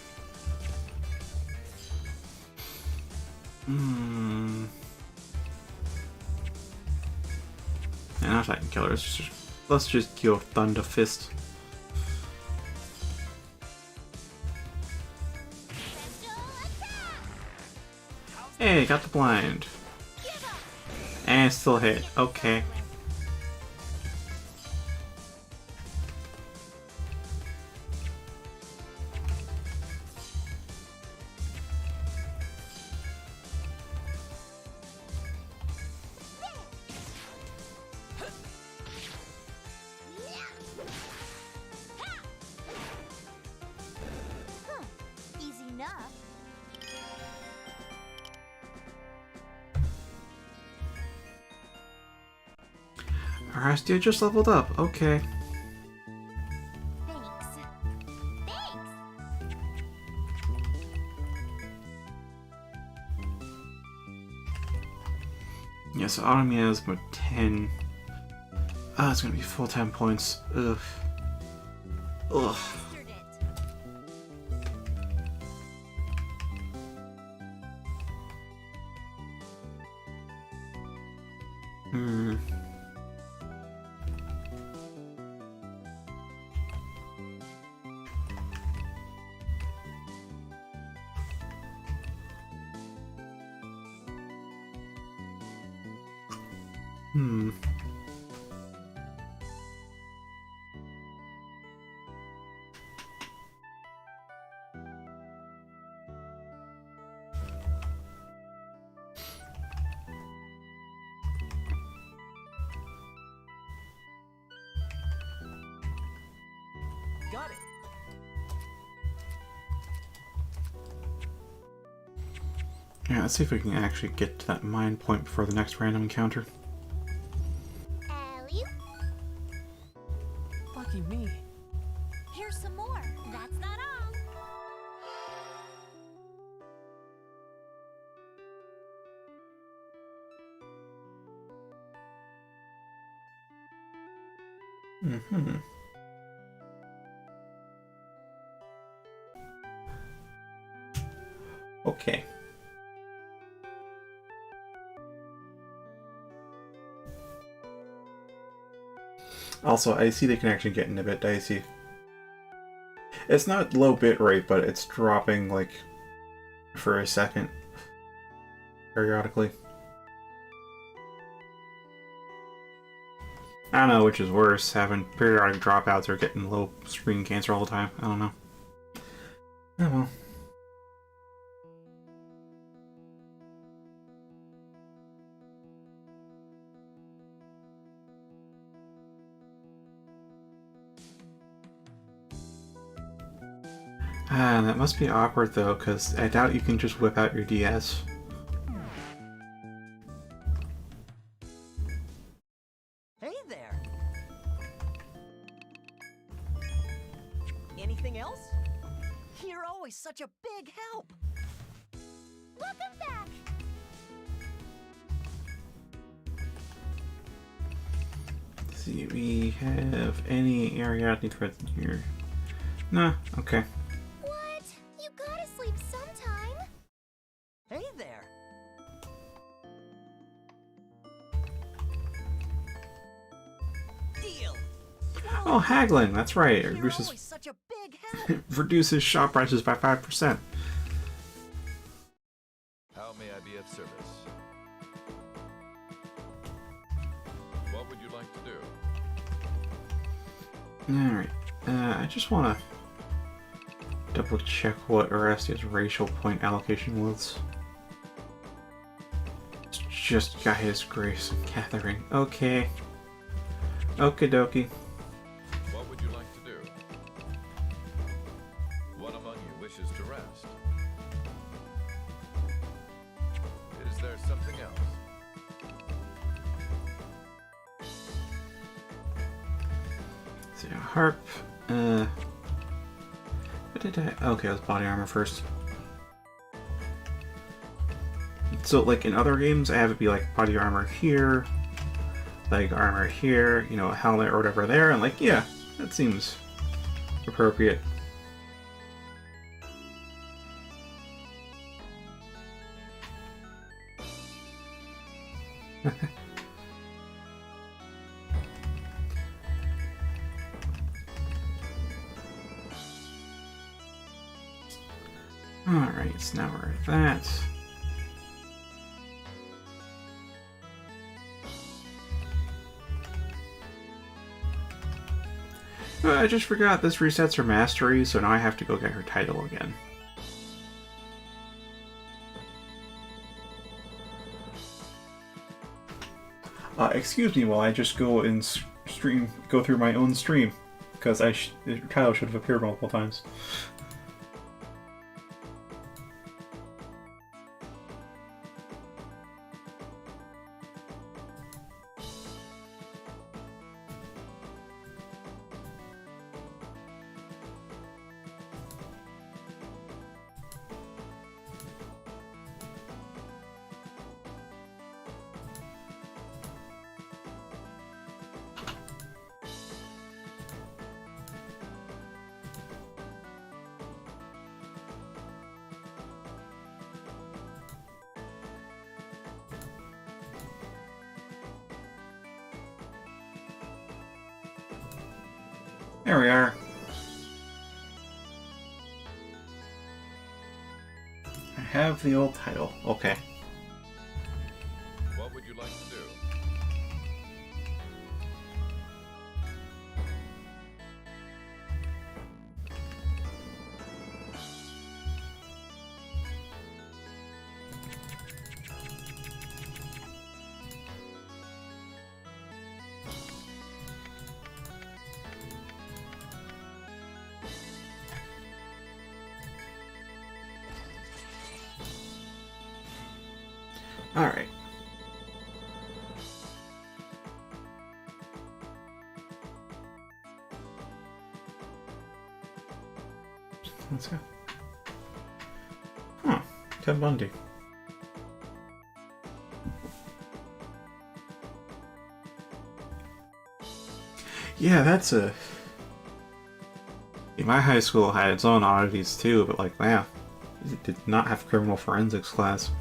Yeah, not Titan Killer. Let's just kill Thunder Fist. Hey, got the blind. And still hit. Okay. Easy enough. Arastia just leveled up. Okay. Thanks. Thanks. Yeah, so Autumn has about 10. Ah, it's gonna be full 10 points. Ugh. Ugh. Mastered it. Hmm. Hmm. Got it. Yeah, let's see if we can actually get to that mind point before the next random encounter. Alley-oop. Lucky me. Here's some more. That's not all. Mm-hmm. Okay. Also, I see they can actually get in a bit dicey. It's not low bit rate, but it's dropping, like, for a second. Periodically. I don't know which is worse, having periodic dropouts or getting low screen cancer all the time. I don't know. Oh well. Ah, that must be awkward though, because I doubt you can just whip out your DS. Hey there. Anything else? You're always such a big help. Welcome back. Let's see, we have any Ariadne threads in here? Nah, okay. What? You gotta sleep sometime. Hey there. Deal. Oh, haggling, that's right. It You're reduces, always such a big help. reduces shop prices by 5%. How may I be of service? What would you like to do? Alright, I just want to double check what Arastia's racial point allocation was. It's just Gaia's Grace and Gathering. Okay. Okie dokie. What would you like to do? One among you wishes to rest. Is there something else? So harp. What did I? Okay, it was body armor first. So like in other games, I have it be like body armor here, leg armor here, you know, a helmet or whatever there, and like yeah, that seems appropriate. Alright, so now we're at that. I just forgot this resets her mastery, so now I have to go get her title again. Excuse me while I just go and go through my own stream, because the title should have appeared multiple times. There we are. I have the old title. Okay. What would you like to do? Alright. Let's go. Huh. Ted Bundy. Yeah, that's a... My high school had its own oddities too, but like, wow. It did not have criminal forensics class.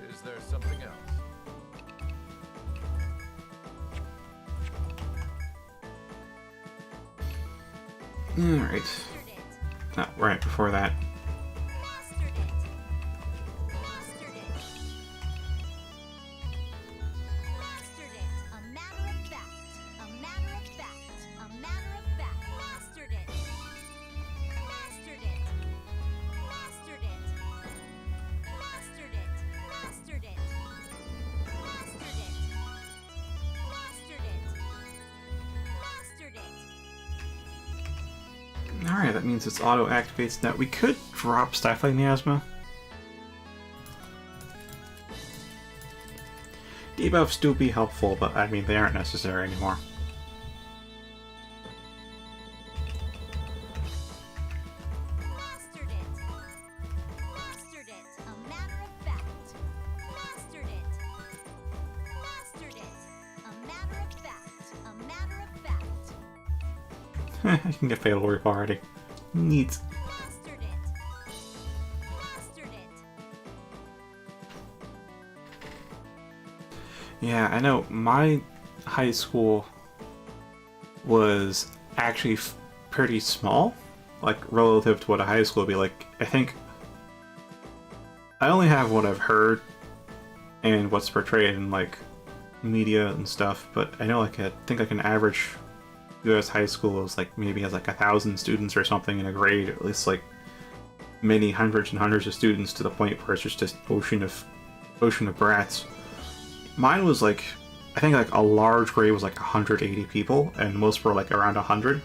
Is there something else? Alright. Oh, right before that. Mastered it. Mastered it. Mastered it. A matter of fact. A matter of fact. A matter of fact. Mastered it. Mastered it. Mastered it. Mastered it. Mastered it. Mastered it. Mastered it. Mastered it. Alright, that means it's auto-activates now. We could drop Stifling Miasma. Debuffs do be helpful, but I mean, they aren't necessary anymore. Mastered it. Mastered it. A matter of fact. Mastered it. Mastered it. A matter of fact. A matter of fact. I can get Fatal Whip already. Neat. Mastered it. Mastered it. Yeah, I know my high school was actually pretty small, like relative to what a high school would be like. I think I only have what I've heard and what's portrayed in like media and stuff, but I know like I think like an average U.S. high school is like maybe has like 1,000 students or something in a grade, at least like many hundreds and hundreds of students to the point where it's just an ocean of brats. Mine was like, I think like a large grade was like 180 people, and most were like around 100.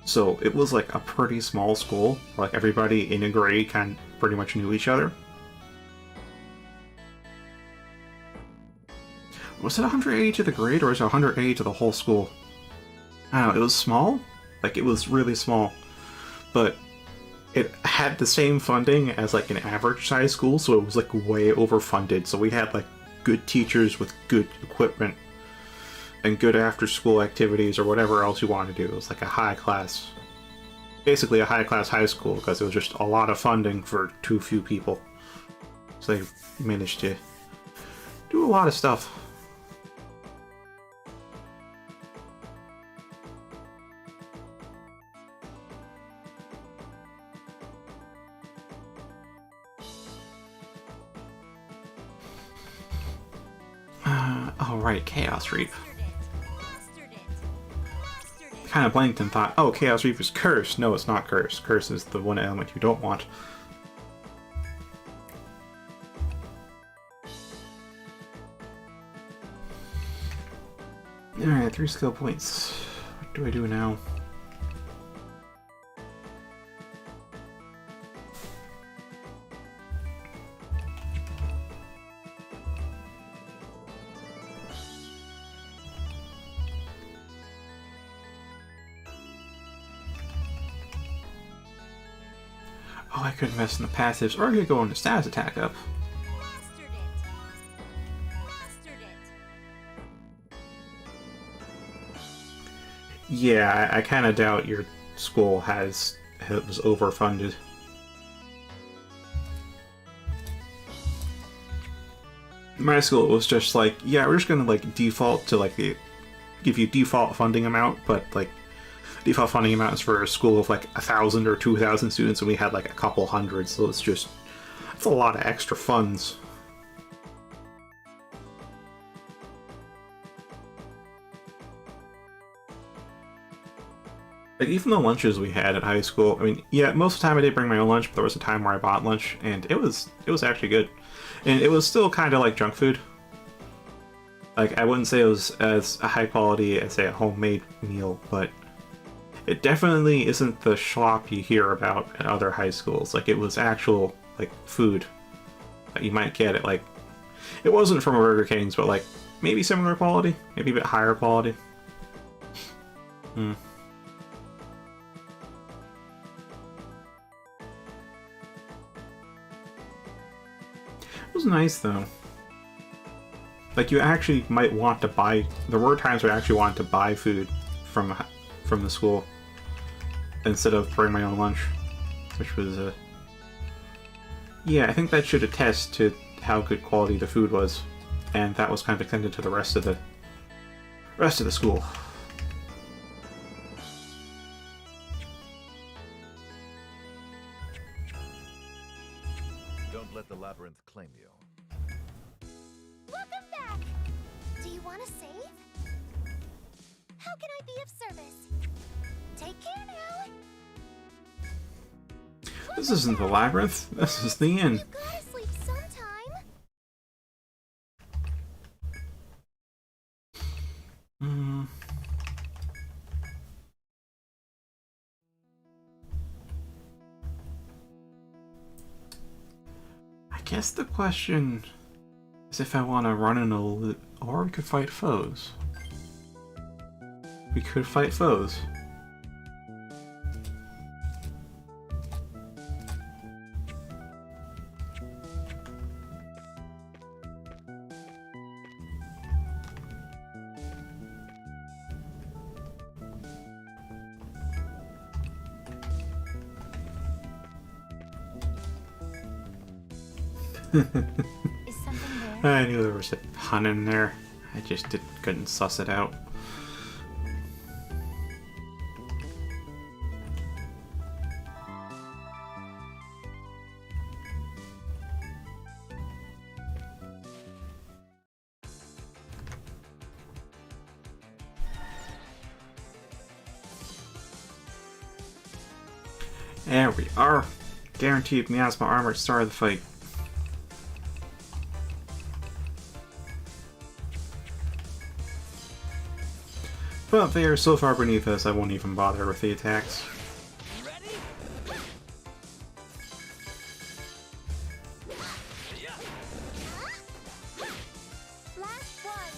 So it was like a pretty small school. Like everybody in a grade kind of pretty much knew each other. Was it 180 to the grade, or was it 180 to the whole school? I don't know, it was small? Like, it was really small. But it had the same funding as, like, an average-sized school, so it was, like, way overfunded. So we had, like, good teachers with good equipment and good after-school activities or whatever else you wanted to do. It was, like, a high-class... Basically a high-class high school, because it was just a lot of funding for too few people. So they managed to do a lot of stuff. Alright, Chaos Reap. Kind of blinked and thought, oh, Chaos Reap is cursed. No, it's not cursed. Curse is the one element you don't want. Alright, 3 skill points. What do I do now? Oh, I could invest in the passives, or I could go into status attack up. Yeah, I kind of doubt your school was overfunded. My school was just like, yeah, we're just gonna like default to like give you default funding amount, but like default funding amount is for a school of like 1,000 or 2,000 students, and we had like a couple hundred, so it's a lot of extra funds. Like, even the lunches we had at high school, I mean, yeah, most of the time I did bring my own lunch, but there was a time where I bought lunch, and it was actually good. And it was still kind of like junk food. Like, I wouldn't say it was as high quality as, say, a homemade meal, but it definitely isn't the schlop you hear about at other high schools. Like, it was actual, like, food that you might get at, like... It wasn't from Burger King's, but, like, maybe similar quality? Maybe a bit higher quality? It was nice, though. Like, you actually might want to buy... There were times where I actually wanted to buy food from the school instead of bring my own lunch, which was yeah, I think that should attest to how good quality the food was, and that was kind of extended to the rest of the school. Don't let the labyrinth claim you. Welcome back! Do you want to save? How can I be of service? Take care now! This isn't the labyrinth, this is the inn. You gotta sleep sometime! I guess the question is if I want to run in a loop, or we could fight foes. We could fight foes. Is something there? I knew there was a pun in there. I just couldn't suss it out. There we are. Guaranteed miasma armor at the start of the fight. But they are so far beneath us, I won't even bother with the attacks. Ready? Last one.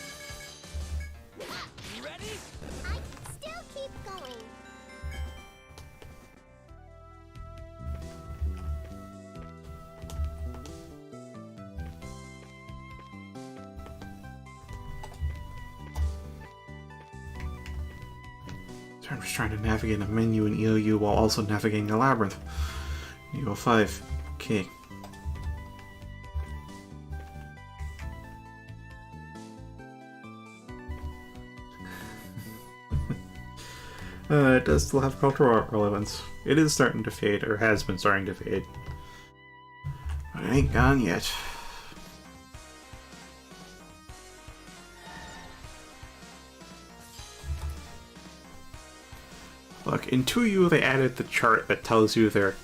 Ready? I can still keep going. I'm just trying to navigate a menu in EOU while also navigating a labyrinth. EO5. Okay. It does still have cultural relevance. It is starting to fade, or has been starting to fade. But it ain't gone yet. Look, in 2U they added the chart that tells you their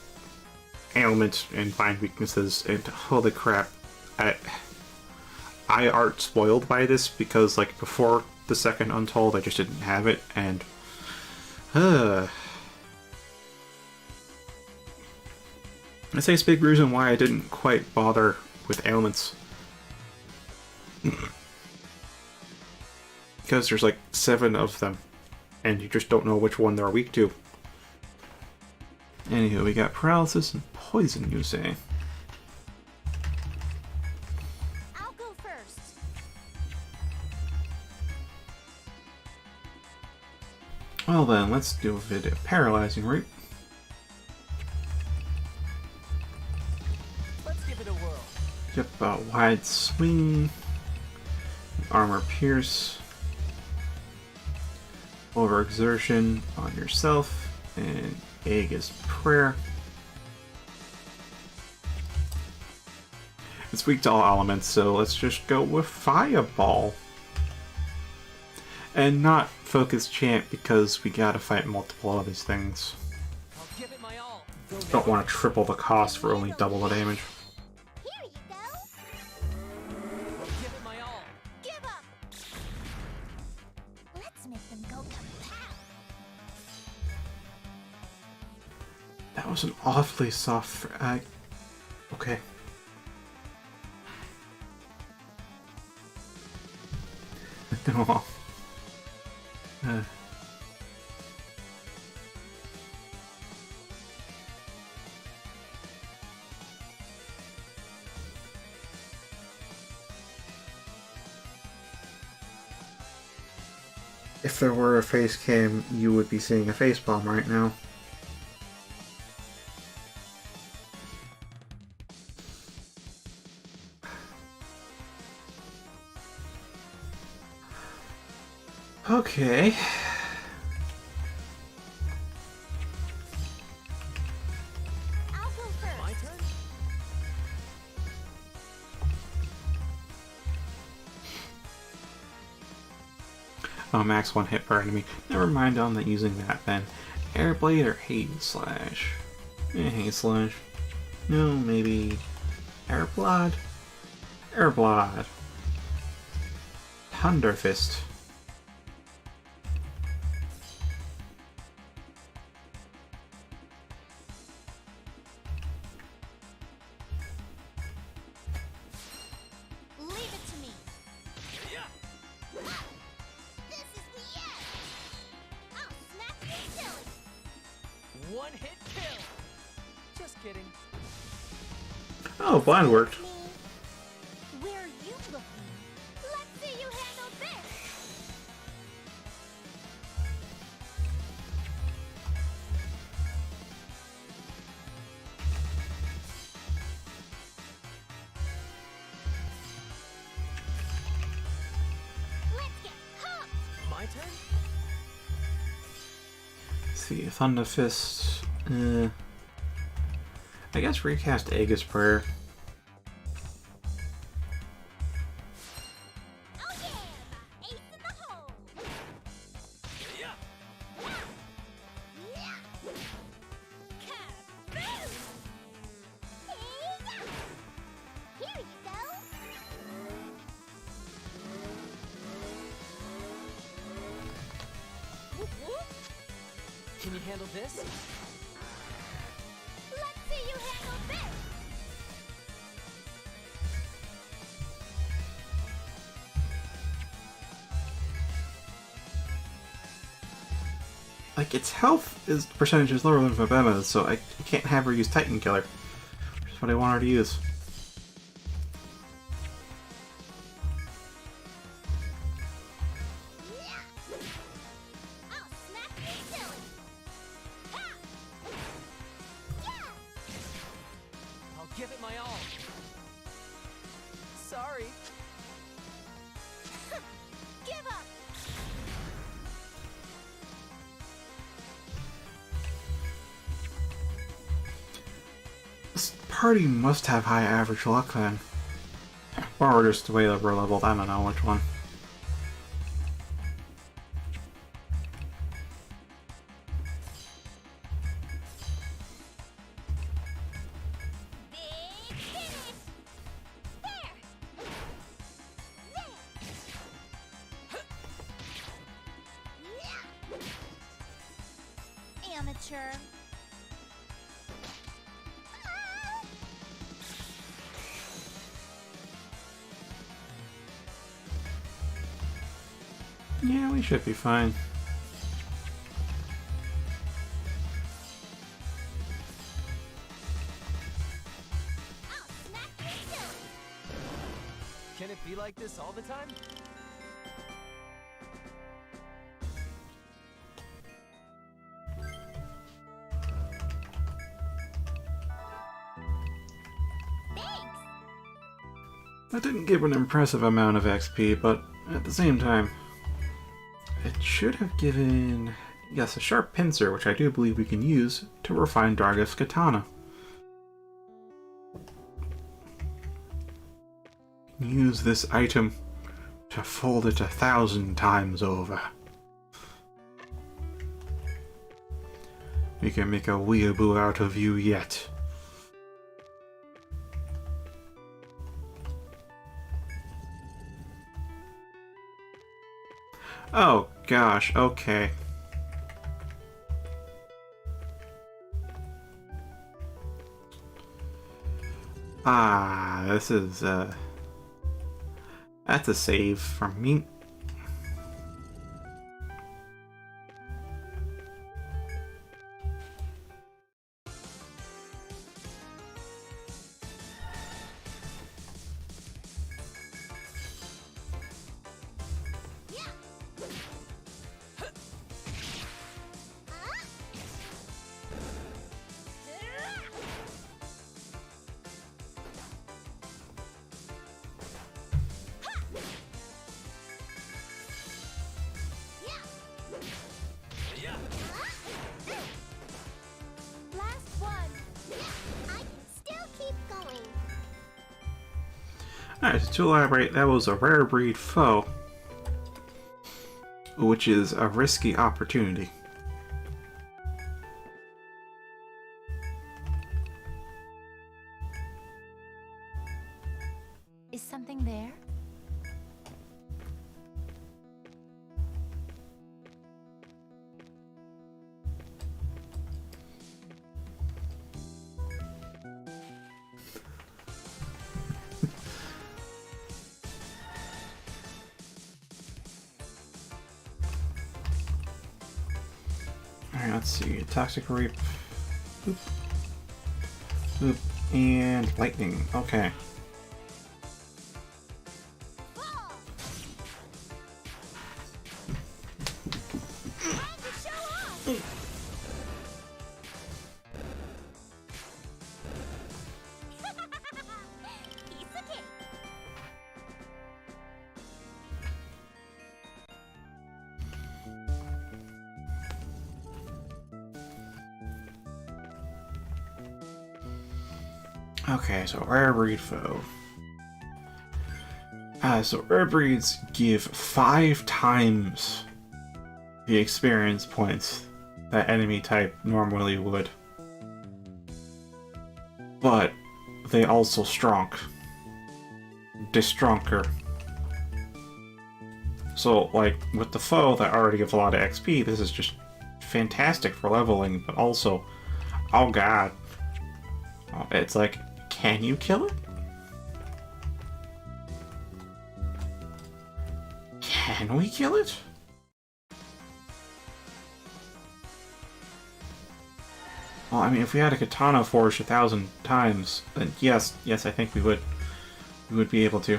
ailments and find weaknesses, and holy crap, I art spoiled by this because, like, before the second Untold I just didn't have it, and I say it's a big reason why I didn't quite bother with ailments. Because there's like 7 of them, and you just don't know which one they're weak to. Anywho, we got paralysis and poison, you say? I'll go first. Well then, let's do a bit of paralyzing route. Let's give it a whirl. Yep, wide swing, armor pierce, overexertion on yourself, and Aegis prayer. It's weak to all elements, so let's just go with Fireball. And not Focus Chant because we gotta fight multiple of these things. I'll give it my all. Don't want to triple the cost for only double the damage. Here you go. I'll give it my all. Give up. Let's make them go kapow. That was an awfully soft. Okay. No. If there were a face cam, you would be seeing a face palm right now. Okay. I'll go first. My turn? Oh, max 1 hit per enemy. Never mind on that using that then. Airblade or Haze Slash? Haze Slash. No, maybe Airblood? Airblood. Thunder Fist. Leave it to me. This is the end. I'll smack you silly. One hit kill. Just kidding. Oh, blind worked. Me. Where are you looking? Let's see you handle this. Let's get pumped. My turn? Let's see, Thunder Fist. I guess recast Aegis Prayer. Oh yeah, my ace in the hole. Yeah. Can you handle this? Let's see you handle this! Like, its health is percentage is lower than Vabema's, so I can't have her use Titan Killer. Which is what I want her to use. I'll smack you silly! Ha! Yeah! I'll give it my all. Sorry. Give up! This party must have high average luck then. Or just the way that we're leveled, I don't know which one. Big finish! There! There! Yeah! Amateur. Ah! Yeah, we should be fine. I'll smack you silly! Can it be like this all the time? Thanks! That didn't give an impressive amount of XP, but at the same time, it should have given, yes, a sharp pincer, which I do believe we can use to refine Dargeth's katana. Use this item to fold it 1,000 times over. We can make a weeaboo out of you yet. Oh gosh, okay. This is, that's a save from me. Last one! I can still keep going. Alright, so to elaborate, that was a rare breed foe, which is a risky opportunity. Is something there? Alright, let's see. Toxic Reap. Boop. Boop. And lightning. Okay. Ball! Time to show off! Piece of cake! Okay, so rare breed foe. So rare breeds give 5 times the experience points that enemy type normally would. But they also strong. Stronger. So, like, with the foe that already gives a lot of XP, this is just fantastic for leveling, but also, oh god. It's like, can you kill it? Can we kill it? Well, I mean, if we had a katana forged 1,000 times, then yes, I think we would be able to.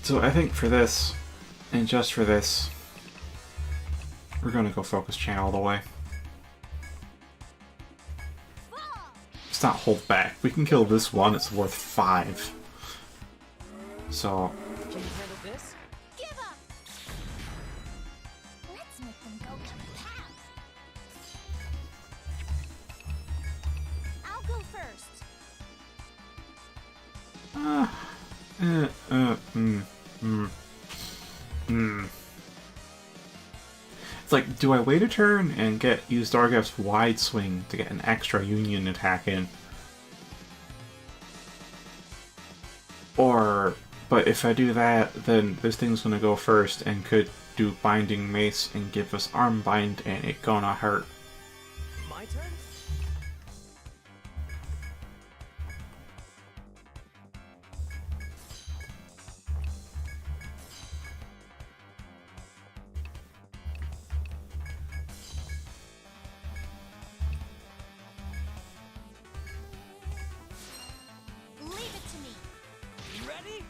So I think for this, and just for this, we're gonna go focus channel all the way. Let's not hold back. We can kill this one, it's worth 5. So... Can you handle this? Give up! Let's make them go half. I'll go first. It's like, do I wait a turn and use Dargev's Wide Swing to get an extra Union attack in? Or, but if I do that, then this thing's gonna go first and could do Binding Mace and give us Arm Bind and it gonna hurt. My turn? Leave it to me. Ready?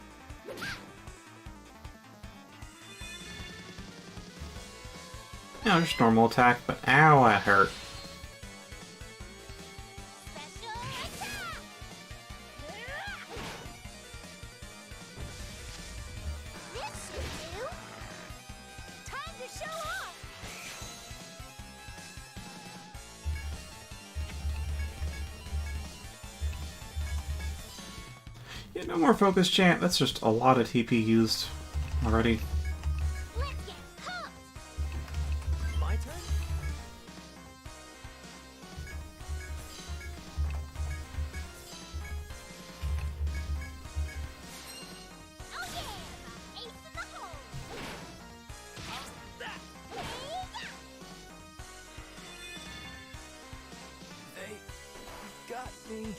No, just normal attack, but ow, that hurt. Special attack! This should do. Time to show off. Yeah, no more focus chant, that's just a lot of TP used already. Let's get pumped. My turn? Oh yeah! Ace in the hole. How's that? They got me.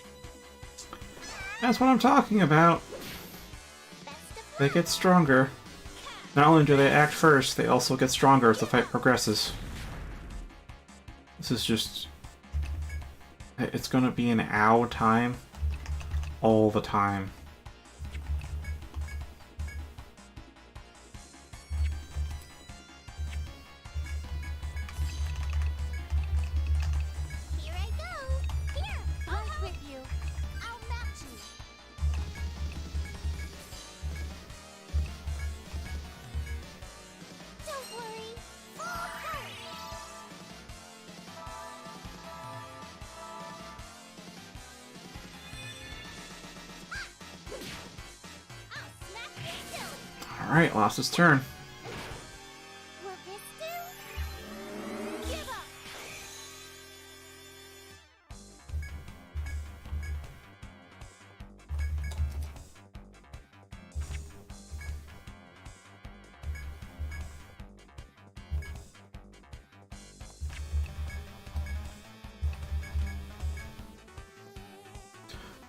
That's what I'm talking about. Best of They get stronger. Not only do they act first, they also get stronger as the fight progresses. This is just... It's gonna be an ow time. All the time. Here I go. Here, right with you. I'll match you. Don't worry. Fall first. I'll smack you silly. Alright, lost his turn. Will this do? Give up.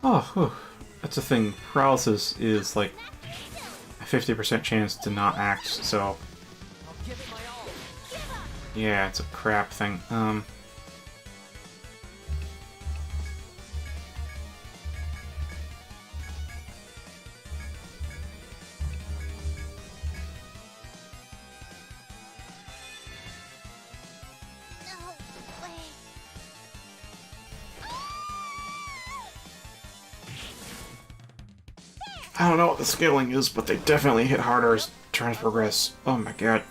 Oh, whew. That's the thing. Paralysis is like a 50% chance to not act, so I'll give it my all. yeah, it's a crap thing. No way. I don't know what the scaling is, but they definitely hit harder as turns progress. Oh my god.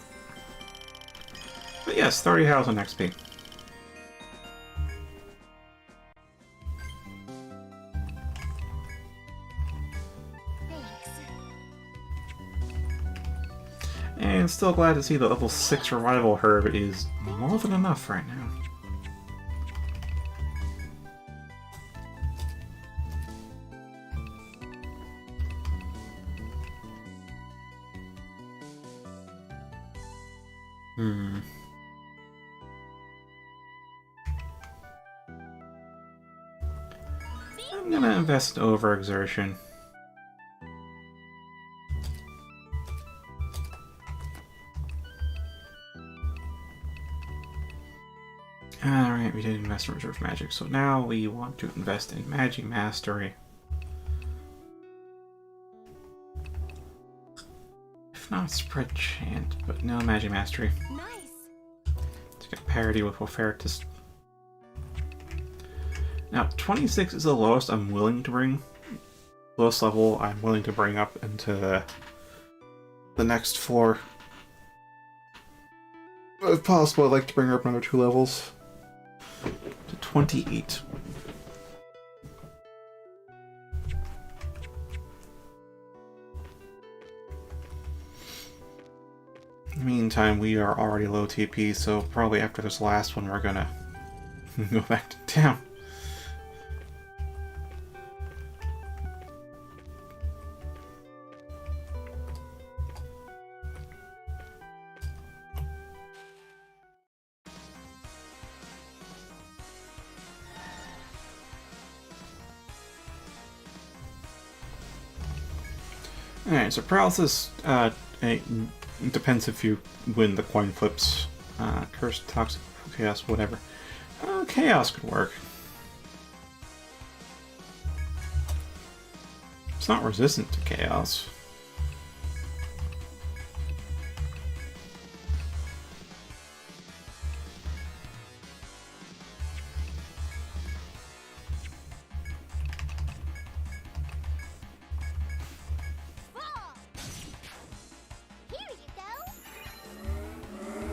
But yes, 30,000 XP. Thanks. And still glad to see the level 6 revival herb is more than enough right now. I'm gonna invest in overexertion. Alright, we did invest in reserve magic, so now we want to invest in magic mastery. If not, spread chant, but no magic mastery. Nice. To get parity with Wolfertus. Now, 26 is the lowest I'm willing to bring. Lowest level I'm willing to bring up into the next floor. If possible, I'd like to bring her up another 2 levels. To 28. In the meantime, we are already low TP, so probably after this last one we're gonna go back to town. Alright, so paralysis, it depends if you win the coin flips. Curse, toxic, chaos, whatever. Chaos could work. It's not resistant to chaos. Here you go.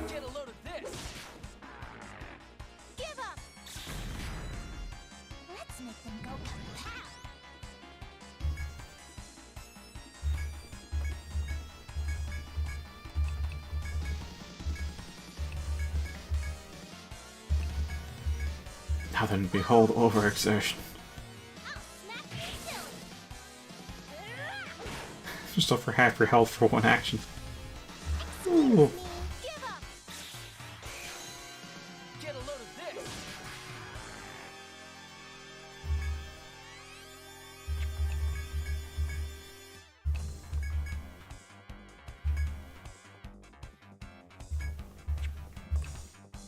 Get a load of this. Give up. Let's make them go kapow. Now then, behold overexertion. I'll smack you silly. Just over half your health for one action. Ooh. Give up. Get a load of this.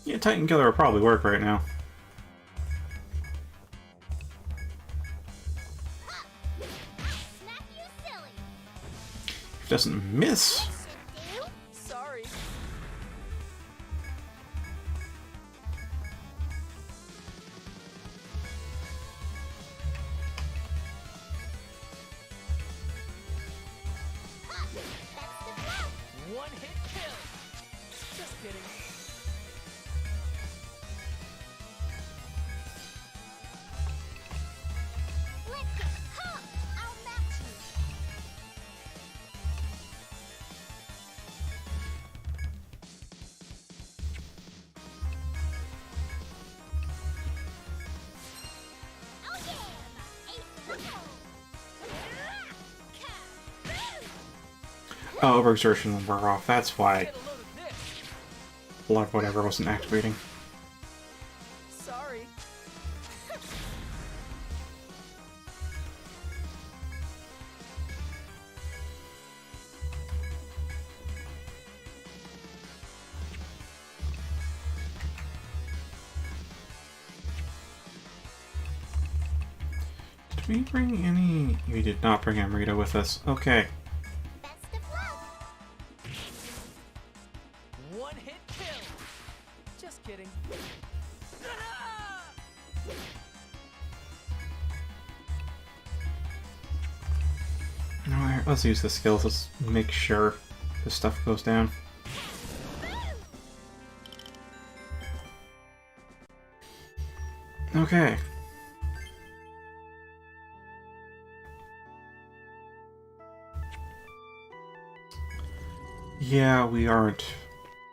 Yeah, Titan Killer would probably work right now. Smack you silly. If it doesn't miss. Do? Sorry. That's the blow. One hit kill. Just kidding. Let's get huh. I'll match you. Oh yeah, my ace in the hole. Kaboom! Oh, overexertion wore off. That's why Get a load of this. blood whatever wasn't activating. Sorry. Did we bring any? We did not bring Amrita with us. Okay. Best of luck. One hit kill. Just kidding. Alright, let's use the skills. Let's make sure this stuff goes down. Okay. Yeah, we aren't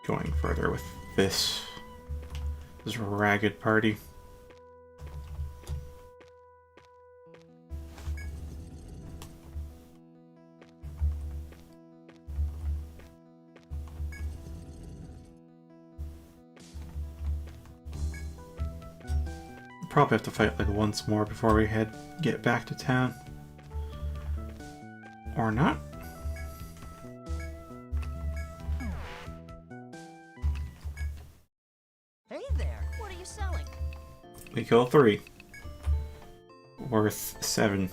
going further with this ragged party. Probably have to fight like once more before we get back to town. Or not. Hey there. What are you selling? We kill 3. Worth 7.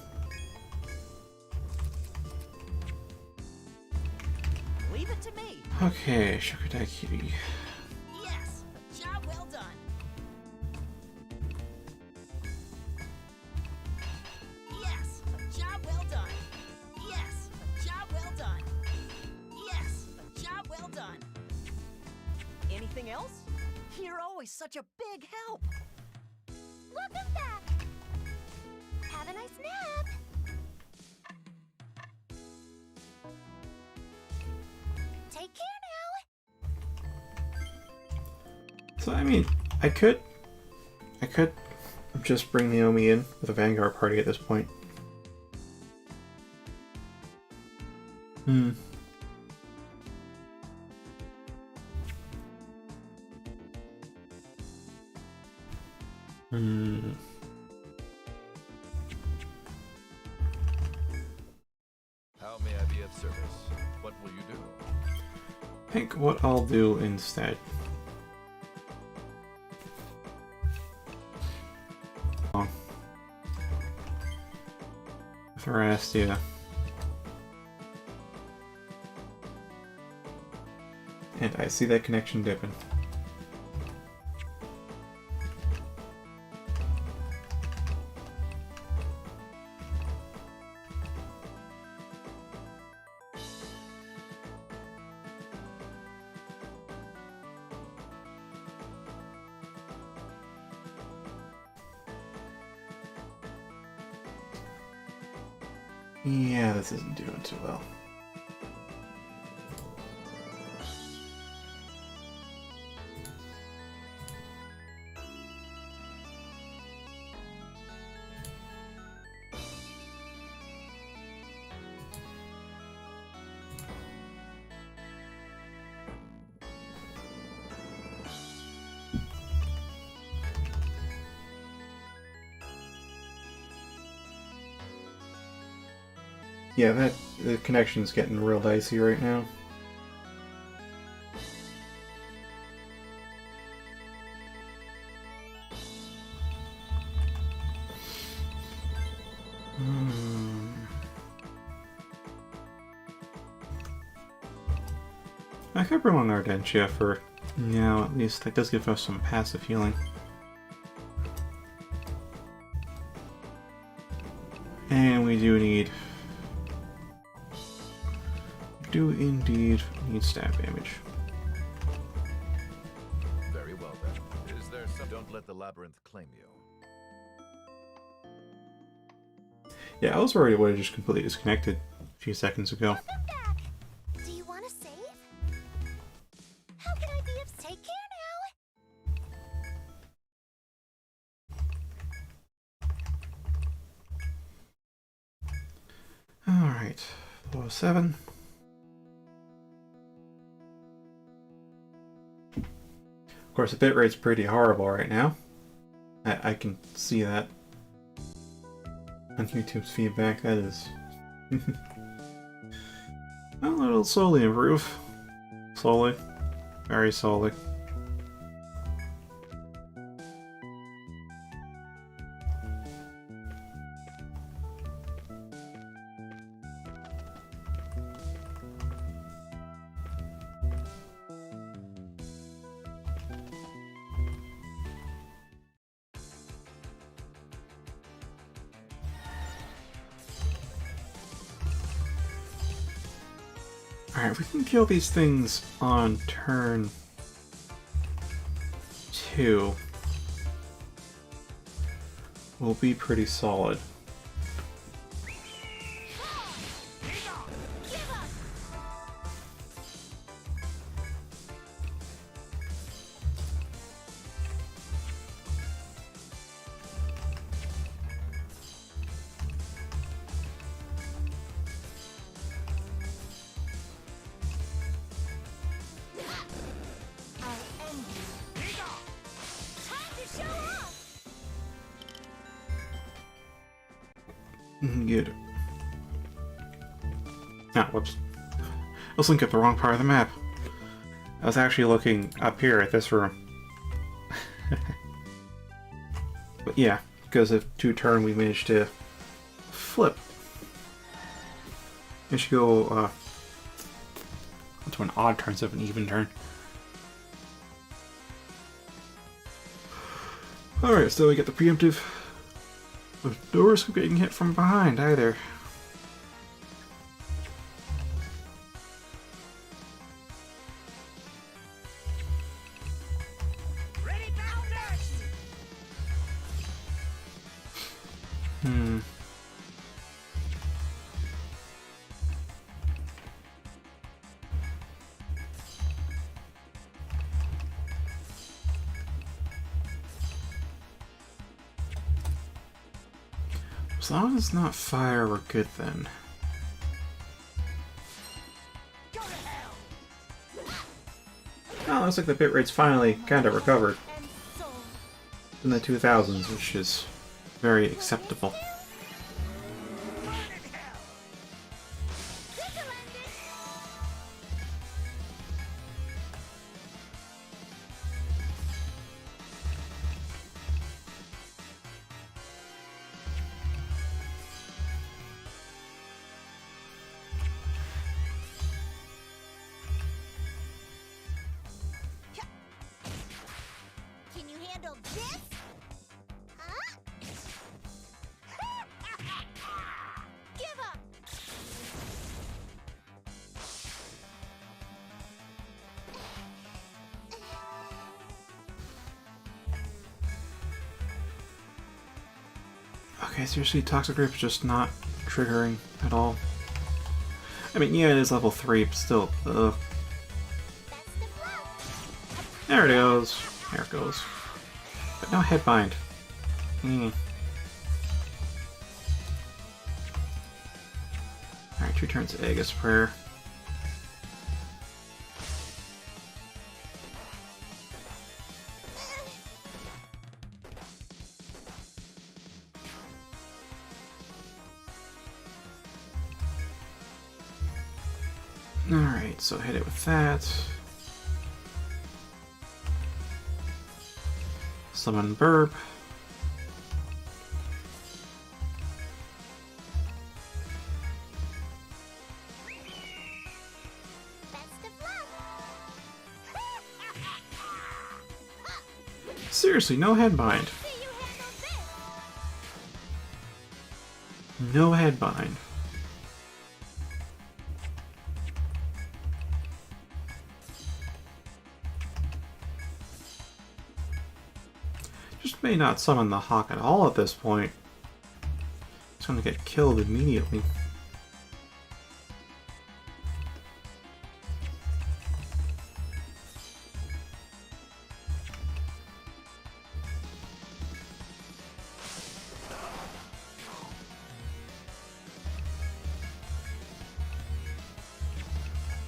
Leave it to me. Okay, Shokudai. Yes, a job well done. Yes, a job well done. Yes, a job well done. Yes, a job well done. Anything else? You're always such a big help. Welcome back. Have a nice nap. Take care now. So I mean, I could just bring Naomi in with a Vanguard party at this point. Hmm. How may I be of service? What will you do? I think what I'll do instead. Thrastia. And I see that connection dipping. Yeah, this isn't doing too well. Yeah, the connection's getting real dicey right now. I could bring on Ardentia for now, at least. That does give us some passive healing. And we do indeed need stab damage. Very well then. Is there some... Don't let the labyrinth claim you. Yeah, I was worried it would have just completely disconnected a few seconds ago. Welcome back. Do you want to save? How can I be of... Take care now. Alright, level 7. Of course, the bitrate's pretty horrible right now. I can see that on YouTube's feedback. That is... well, it'll slowly improve. Slowly. Very slowly. Alright, we can kill these things on turn 2. We'll be pretty solid. Good. Ah, whoops. I was looking at the wrong part of the map. I was actually looking up here at this room. But yeah, because of 2-turn we managed to flip. We should go onto an odd turn instead of an even turn. Alright, so we get the preemptive. With no risk of getting hit from behind either. Ready, Bowser! As long as it's not fire, we're good then. Go to hell! Oh, looks like the bitrate's finally kind of recovered And soul. in the 2000s, which is very acceptable. Burn in hell! Can you handle this? Huh? Give up! Okay, seriously, Toxic Grip is just not triggering at all. I mean, yeah, it is level 3, but still, Best of luck! there it goes. There it goes. But no headbind. Alright, 2 turns to Aegis Prayer. Alright, so hit it with that. Summon Burp. Best of luck! Seriously, no headbind. See you handle this! No headbind. Just may not summon the Hawk at all at this point. It's gonna get killed immediately.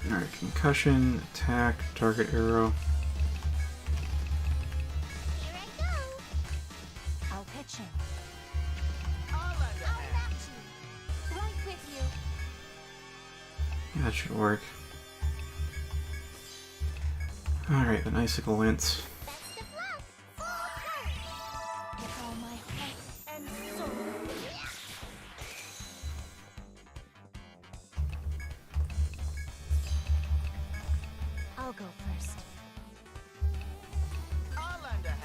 Alright, concussion, attack, target arrow. Here I go! I'll pitch in. I'll I'll underhand. match you! Right with you! Yeah, that should work. Alright, an Icicle Lance. Best of luck! With all my heart and soul. I'll go first. I'll underhand.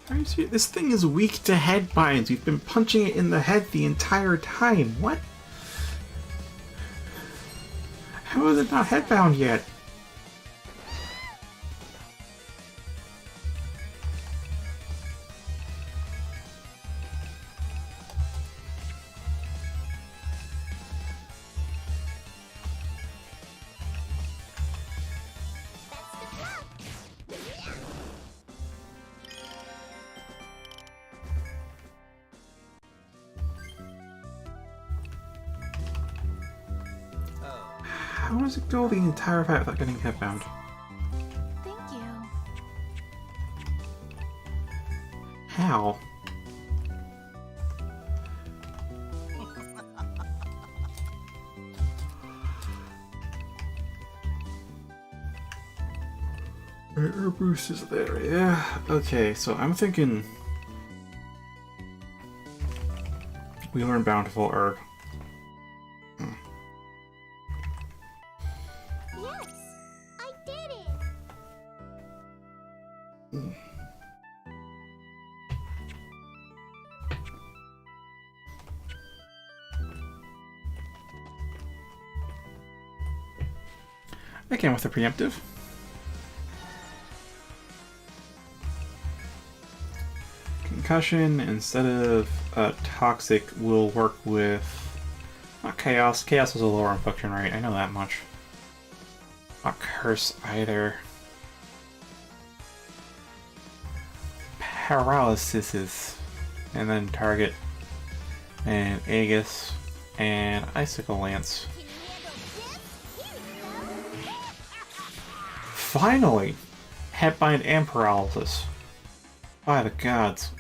Are you serious? This thing is weak to headbinds. We've been punching it in the head the entire time. What? How is it not headbound yet? Best of luck! How does it go the entire fight without getting headbound? Thank you. How? Air boost is there, yeah. Okay, so I'm thinking we learn Bountiful Herb. Yes, I did it. Again with the preemptive. Concussion instead of toxic will work with not chaos. Chaos is a lower infliction rate. I know that much. Not curse either. Paralysis is, and then target and Aegis and Icicle Lance. Can you handle this? Here you go. Finally, Headbind and Paralysis. By the gods.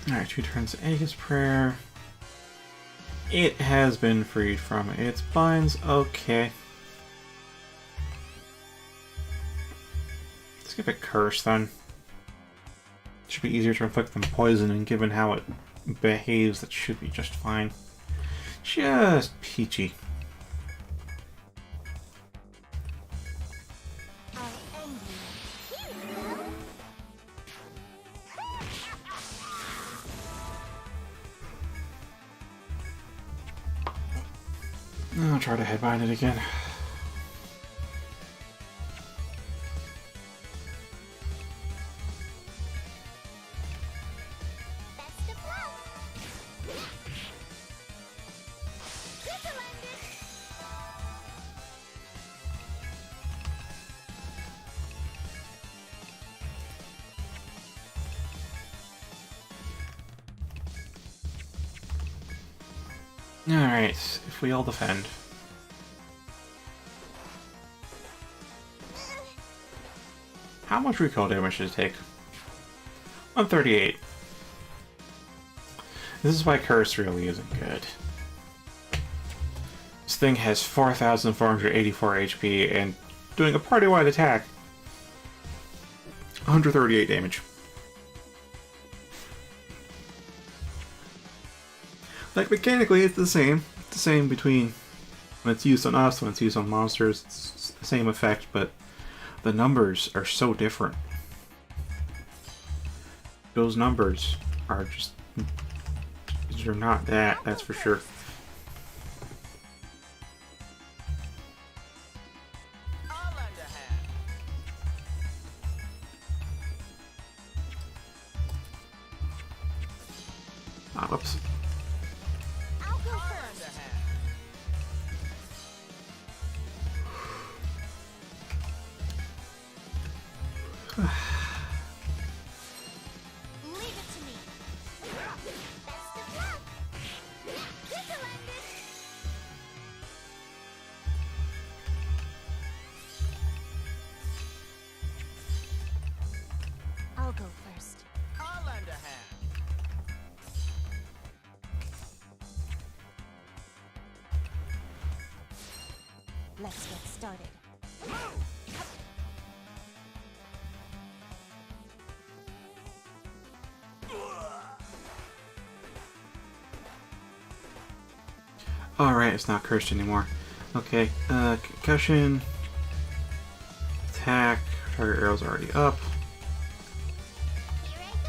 Alright, 2 turns Aegis Prayer. It has been freed from its binds. Okay. Let's give it Curse then. Should be easier to inflict than Poison, and given how it behaves, that should be just fine. Just peachy. I'll try to headbind it again. Best of luck. Alright, if we all defend. How much recoil damage does it take? 138. This is why Curse really isn't good. This thing has 4,484 HP and doing a party-wide attack. 138 damage. Like, mechanically, it's the same. It's the same between when it's used on us, when it's used on monsters. It's the same effect, but the numbers are so different. Those numbers are just... they're not that, that's for sure. Ah, whoops. I'll go first. Leave it to me. Best of luck. I'll go first. I'll lend a hand. Let's get started. Alright, it's not cursed anymore. Okay, concussion. Attack. Target arrow's already up.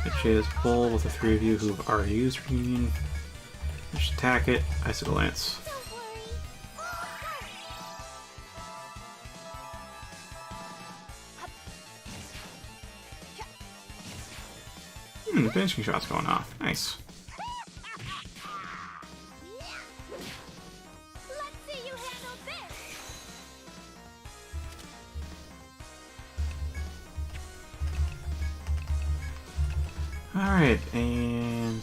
Hit Shada's Bull with the 3 of you who've already used Reunion. Just attack it. Icicle Lance. Don't worry. The finishing shot's going off. Nice. Let's Alright, and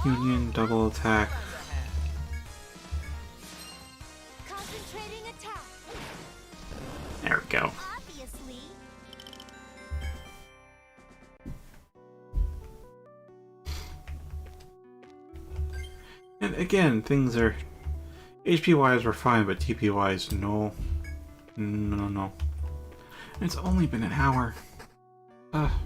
Union double attack. Concentrating attack. There we go. Obviously. And again, things are HP wise we're fine, but TP wise no. No. And it's only been an hour. Welcome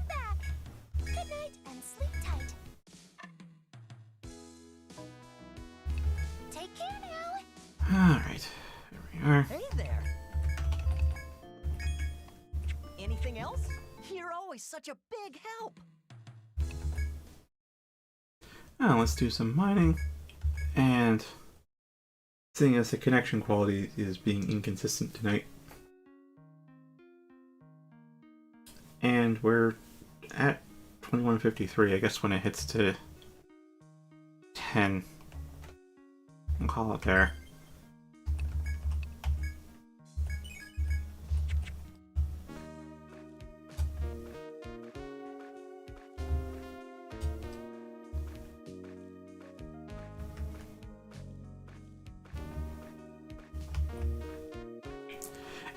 back. Good night and sleep tight. Take care now. Alright, there we are. Hey there. Anything else? You're always such a big help. Now let's do some mining. And seeing as the connection quality is being inconsistent tonight. And we're at 21:53. I guess when it hits to 10, I'll call it there.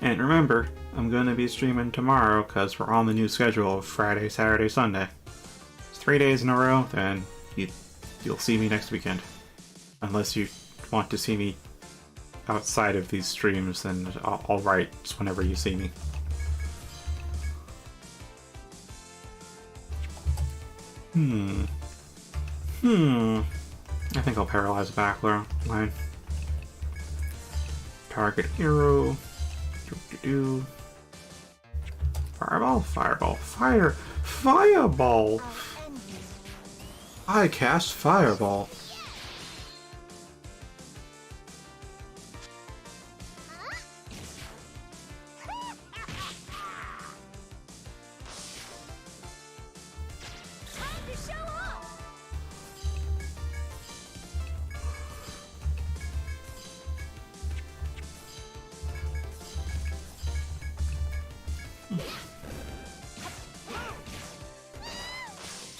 And remember, I'm going to be streaming tomorrow because we're on the new schedule of Friday, Saturday, Sunday. It's 3 days in a row, then you'll see me next weekend. Unless you want to see me outside of these streams, then I'll write whenever you see me. I think I'll paralyze a back line. Target arrow. Fireball, fireball! I cast fireball. Time to show off.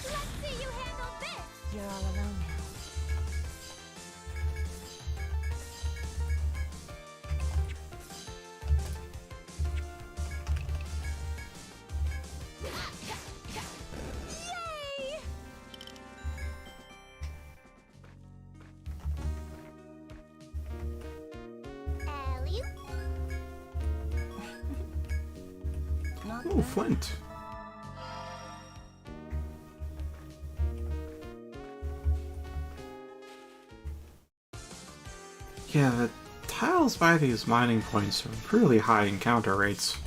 Let's see you handle this. You're all alone now. Yay! Alley. Not Oh, Flint. Yeah, the tiles by these mining points have really high encounter rates.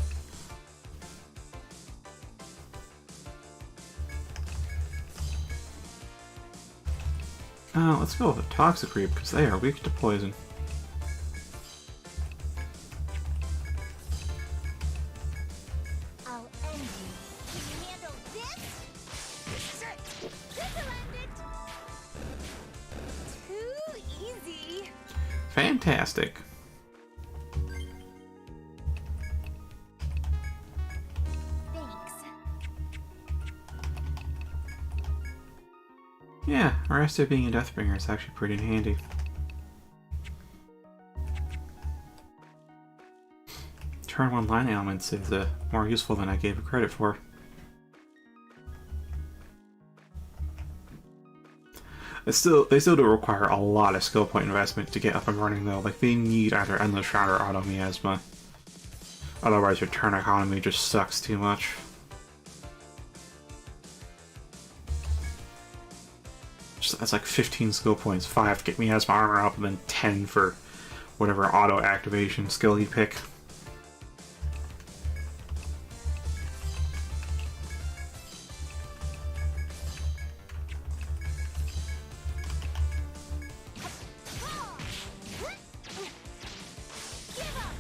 Let's go with the Toxic Reap, because they are weak to poison. I'll end you. Can you handle this? This is it. This'll end it. Too easy. Fantastic. Thanks. Yeah, Arrested being a Deathbringer is actually pretty handy. Turn 1 line elements is more useful than I gave it credit for. They still do require a lot of skill point investment to get up and running though. Like, they need either Endless Shroud or Auto Miasma. Otherwise your turn economy just sucks too much. That's like 15 skill points, 5 to get Miasma armor up, and then 10 for whatever auto activation skill you pick. Give up.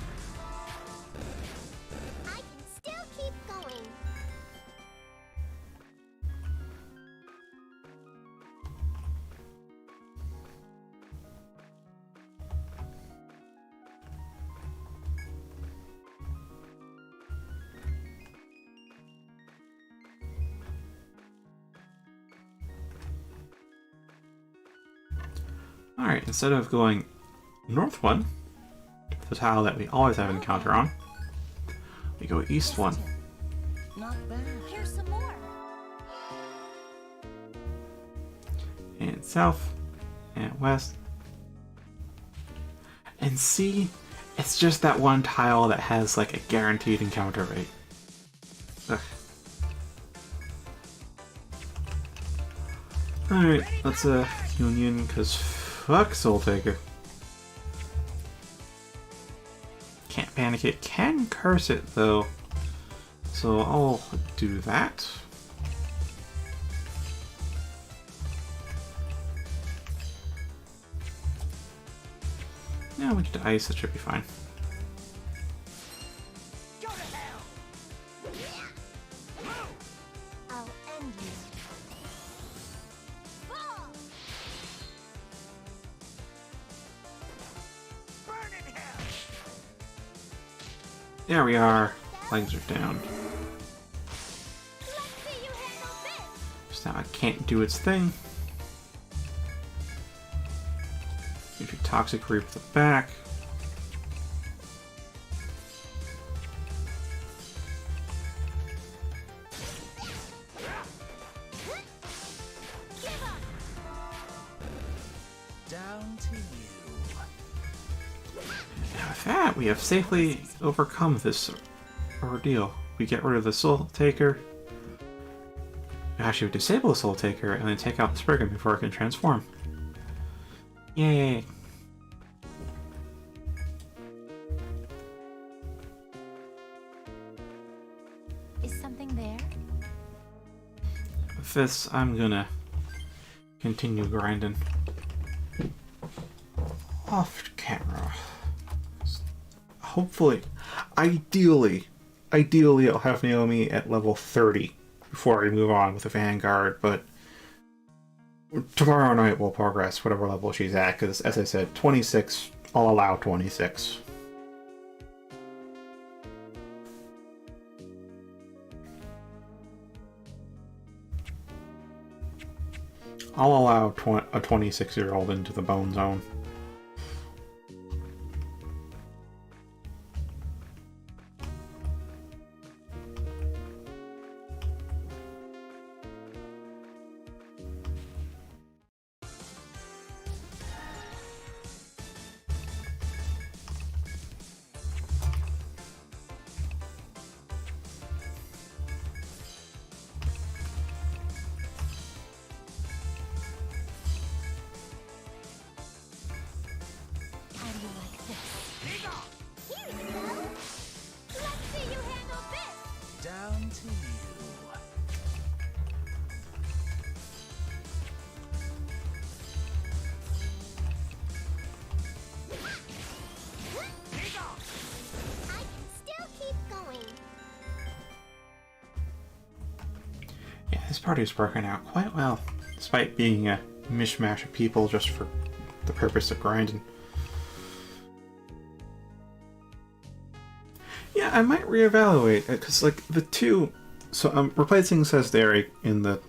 Alright, instead of going north one, the tile that we always have an encounter on, we go east one. Not bad. Here's some more. And south, and west. And see, it's just that one tile that has like a guaranteed encounter rate. Ugh. Alright, let's union, because fuck Soul Taker. Can't panic it, can curse it though. So I'll do that. Yeah, we get ice, that should be fine. Go to hell. I'll end you. Fall! Burn in hell. There we are. Legs are down. Let's see you handle this. So now it can't do its thing. Use your Toxic Reap at the back. Give up. Down to you. And with that, we have safely overcome this ordeal. We get rid of the Soul Taker. Actually, we disable the Soul Taker and then take out the Spriggan before it can transform. Yay! Is something there? With this, I'm gonna continue grinding. Off camera. Hopefully, ideally, I'll have Naomi at level 30 before I move on with the Vanguard, but tomorrow night we'll progress whatever level she's at, because as I said, 26, I'll allow 26. I'll allow a 26-year-old into the Bone Zone. How do you like this? Here you go. Let's see you handle this. Down to you. I can still keep going. Yeah, this party is working out quite well, despite being a mishmash of people just for the purpose of grinding. Yeah, I might reevaluate it, because, like, the two... So I'm replacing Sesdari in the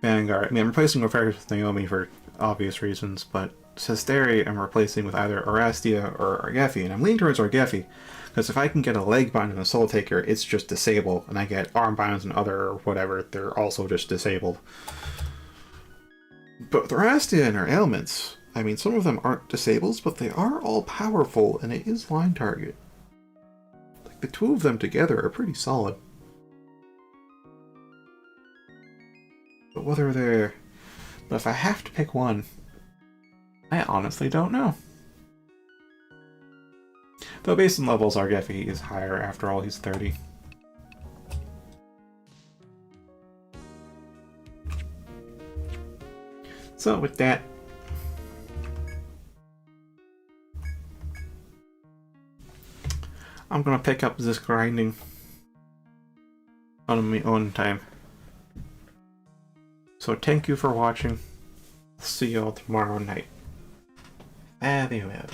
Vanguard. I mean, I'm replacing Roferus with Naomi for obvious reasons, but Sesdari I'm replacing with either Orastia or Argefi, and I'm leaning towards Argefi, because if I can get a leg bind and a Soul Taker, it's just disable, and I get arm binds and other or whatever, they're also just disabled. But with Orastia and her ailments, I mean, some of them aren't disables, but they are all powerful, and it is line target. Like, the two of them together are pretty solid. But whether they're... But if I have to pick one, I honestly don't know. Though based on levels, Argefi is higher. After all, he's 30. So with that, I'm gonna pick up this grinding on my own time. So thank you for watching. See you all tomorrow night. Adios.